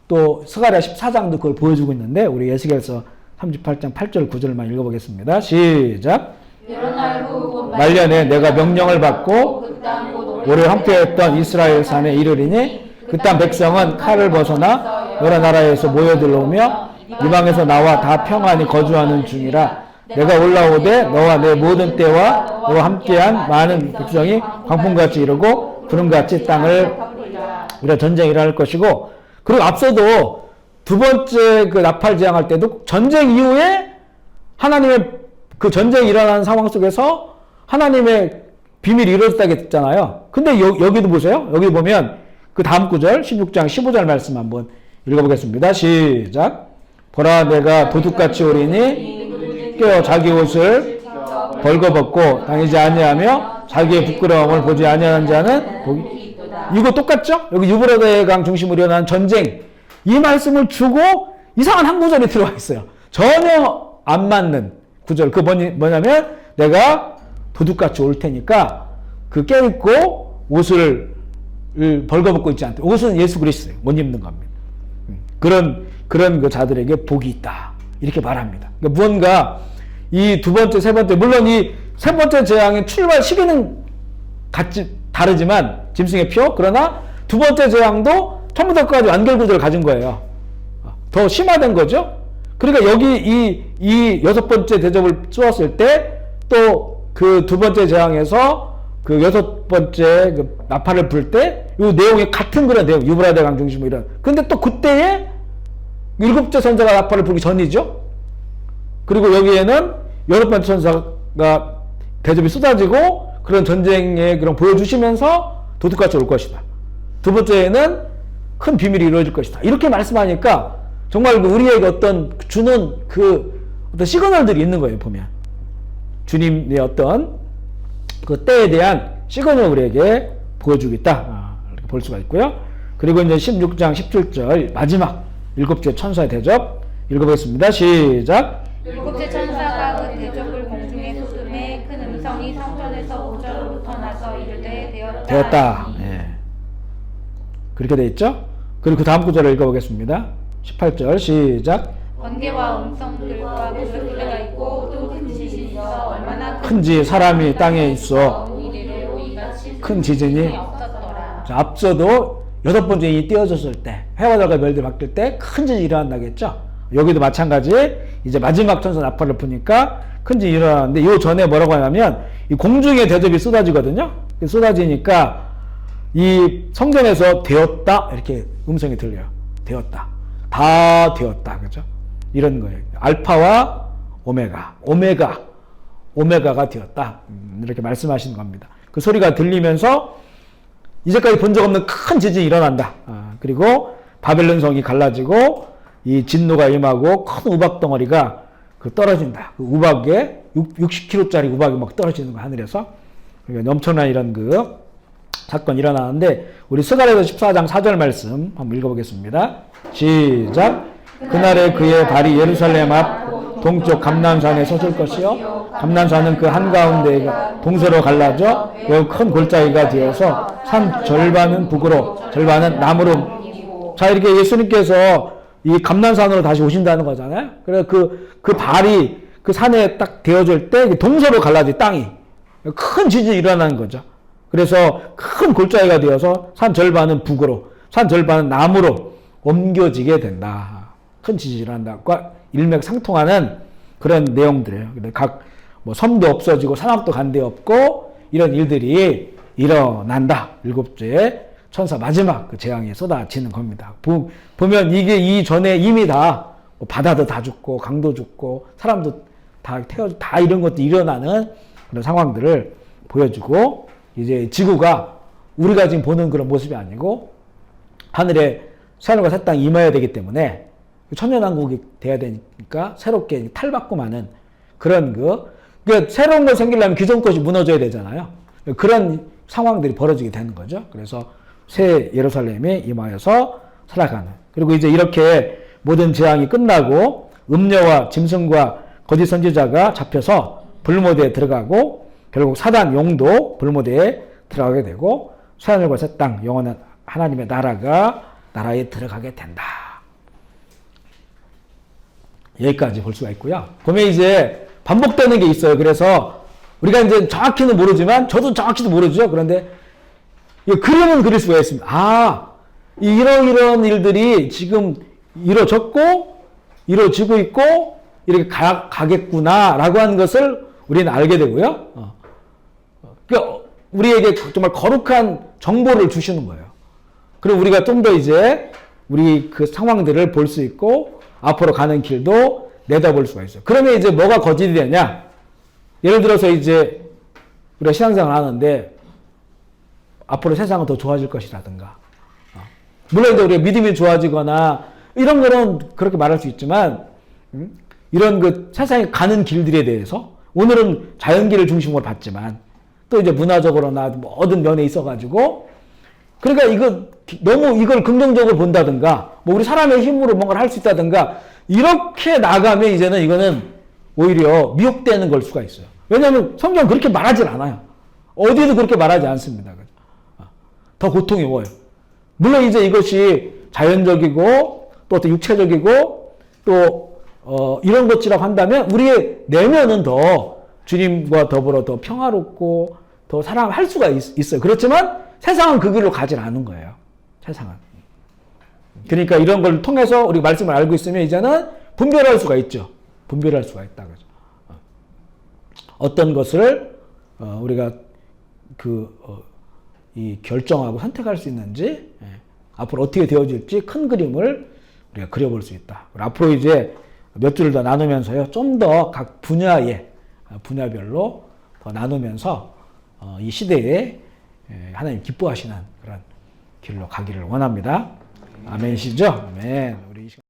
또 스가랴 14장도 그걸 보여주고 있는데, 우리 에스겔서 38장 8절 9절만 읽어보겠습니다. 시작. 여러 날 후 말년에 내가 명령을 받고 오래 함께했던 이스라엘 산에 이르리니 그 땅 백성은 칼을 벗어나 여러 나라에서 모여들어오며 이방에서 나와 다 평안히 거주하는 중이라. 내가 올라오되 너와 내 모든 때와 너와 함께한 많은 백성이 광풍같이 이르고 구름같이 땅을 이런 전쟁이 일어날 것이고, 그리고 앞서도 두 번째 그 나팔 재앙할 때도 전쟁 이후에 하나님의 그 전쟁이 일어나는 상황 속에서 하나님의 비밀이 이루어졌다고 했잖아요. 근데 여기도 보세요. 여기 보면 그 다음 구절 16장 15절 말씀 한번 읽어보겠습니다. 시작. 보라 내가 도둑같이 오리니 깨어 자기 옷을 벌거벗고 다니지 아니하며 자기의 부끄러움을 보지 아니하는 자는 복이. 이거 똑같죠? 여기 유브라데 강 중심으로 일어난 전쟁, 이 말씀을 주고 이상한 한 구절이 들어와 있어요. 전혀 안 맞는 구절. 그 뭐냐면 내가 도둑같이 올 테니까 그 껴입고 옷을 벌거벗고 있지 않다. 옷은 예수 그리스도예요. 못 입는 겁니다. 그런 그 자들에게 복이 있다. 이렇게 말합니다. 그러니까 무언가 이 두 번째, 세 번째, 물론 이 세 번째 재앙의 출발 시기는 다르지만 짐승의 표, 그러나 두 번째 재앙도 처음부터 끝까지 완결구조를 가진 거예요. 더 심화된 거죠. 그러니까 여기 이 여섯 번째 대접을 쏘았을 때 또 그 두 번째 재앙에서 그 여섯 번째 그 나팔을 불 때 이 내용이 같은 그런 내용, 유브라데 강 중심 이런. 근데 또 그때에 일곱째 천사가 나팔을 불기 전이죠. 그리고 여기에는 여섯 번째 천사가 대접이 쏟아지고 그런 전쟁의 그런 보여주시면서 도둑같이 올 것이다. 두 번째에는 큰 비밀이 이루어질 것이다. 이렇게 말씀하니까 정말 우리에게 어떤 주는 어떤 시그널들이 있는 거예요, 보면. 주님의 어떤 그 때에 대한 시그널을 우리에게 보여주겠다. 이렇게 볼 수가 있고요. 그리고 이제 16장 17절 마지막 일곱째 천사의 대접 읽어보겠습니다. 시작. 일곱째 천사가 그 대접을 공중에 쏟음에 큰 음성이 성전에서 오저로부터 나서 이르되 되었다. 예. 그렇게 돼 있죠. 그리고 그 다음 구절을 읽어보겠습니다. 18절 시작. 번개와 음성들과 무섭기가 있고 또 큰 지진이 있어 얼마나 큰지 사람이 땅에 있어 큰 지진이 없었더라. 자, 앞서도 여섯 번째 이 띄어졌을 때 해와 달과 별들이 바뀔 때 큰 지진이 일어난다겠죠. 여기도 마찬가지. 이제 마지막 천사 나팔을 부니까 큰 지진이 일어나는데 요 전에 뭐라고 하냐면 이 공중에 대접이 쏟아지거든요. 쏟아지니까 이 성전에서 되었다 이렇게 음성이 들려요. 되었다. 다 되었다. 그죠? 이런 거예요. 알파와 오메가가 되었다. 이렇게 말씀하시는 겁니다. 그 소리가 들리면서 이제까지 본 적 없는 큰 지진이 일어난다. 그리고 바벨론 성이 갈라지고 이 진노가 임하고 큰 우박 덩어리가 떨어진다. 그 우박에 60kg짜리 우박이 막 떨어지는 거 하늘에서. 그러니까 엄청난 이런 사건이 일어나는데 우리 스가랴서 14장 4절 말씀 한번 읽어보겠습니다. 시작. 그날에 그의 발이 예루살렘 앞 동쪽 감난산에 섰을 것이요 감난산은 그 한가운데가 동서로 갈라져 매우 큰 골짜기가 되어서 산 절반은 북으로 절반은 남으로. 자, 이렇게 예수님께서 이 감난산으로 다시 오신다는 거잖아요. 그래서 그 발이 그 산에 딱 되어질 때 동서로 갈라져 땅이 큰 지진이 일어나는 거죠. 그래서 큰 골짜기가 되어서 산 절반은 북으로 산 절반은 남으로 옮겨지게 된다. 큰 지진이 일어난다과 일맥상통하는 그런 내용들이에요. 각 섬도 없어지고 산악도 간데 없고 이런 일들이 일어난다. 일곱째 천사 마지막 그 재앙이 쏟아지는 겁니다. 보면 이게 이전에 이미 다 바다도 다 죽고 강도 죽고 사람도 다 다 이런 것도 일어나는 그런 상황들을 보여주고 이제 지구가 우리가 지금 보는 그런 모습이 아니고 하늘에 새하늘과 새 땅이 임해야 되기 때문에 천년왕국이 돼야 되니까 새롭게 탈바꿈하는 그런 그러니까 새로운 거 생기려면 기존 것이 무너져야 되잖아요. 그런 상황들이 벌어지게 되는 거죠. 그래서 새 예루살렘에 임하여서 살아가는. 그리고 이제 이렇게 모든 재앙이 끝나고 음녀와 짐승과 거짓 선지자가 잡혀서 불모대에 들어가고 결국 사단 용도 불모대에 들어가게 되고 새하늘과 새 땅 영원한 하나님의 나라에 들어가게 된다. 여기까지 볼 수가 있고요. 보면 이제 반복되는 게 있어요. 그래서 우리가 이제 정확히는 모르지만 저도 정확히도 모르죠. 그런데 그림은 그릴 수가 있습니다. 이런 일들이 지금 이루어졌고 이루어지고 있고 이렇게 가겠구나라고 하는 것을 우리는 알게 되고요. 그러니까 우리에게 정말 거룩한 정보를 주시는 거예요. 그리고 우리가 좀 더 이제 우리 그 상황들을 볼 수 있고 앞으로 가는 길도 내다볼 수가 있어요. 그러면 이제 뭐가 거짓이 되냐? 예를 들어서 이제 우리가 신앙생활을 하는데 앞으로 세상은 더 좋아질 것이라든가. 물론 이제 우리가 믿음이 좋아지거나 이런 거는 그렇게 말할 수 있지만 이런 그 세상에 가는 길들에 대해서 오늘은 자연길을 중심으로 봤지만 또 이제 문화적으로나 모든 면에 있어가지고 그러니까 너무 이걸 긍정적으로 본다든가 우리 사람의 힘으로 뭔가를 할 수 있다든가 이렇게 나가면 이제는 이거는 오히려 미혹되는 걸 수가 있어요. 왜냐하면 성경은 그렇게 말하질 않아요. 어디에도 그렇게 말하지 않습니다. 더 고통이 오요. 물론 이제 이것이 자연적이고 또 어떤 육체적이고 또 이런 것이라고 한다면 우리의 내면은 더 주님과 더불어 더 평화롭고 더 사랑할 수가 있어요. 그렇지만 세상은 그 길로 가질 않은 거예요. 세상은. 그러니까 이런 걸 통해서 우리 말씀을 알고 있으면 이제는 분별할 수가 있죠. 분별할 수가 있다. 그죠. 어떤 것을 우리가 이 결정하고 선택할 수 있는지, 앞으로 어떻게 되어질지 큰 그림을 우리가 그려볼 수 있다. 앞으로 이제 몇 줄을 더 나누면서요, 좀 더 각 분야별로 더 나누면서 이 시대에 하나님 기뻐하시는 그런 길로 가기를 원합니다. 아멘이시죠? 아멘.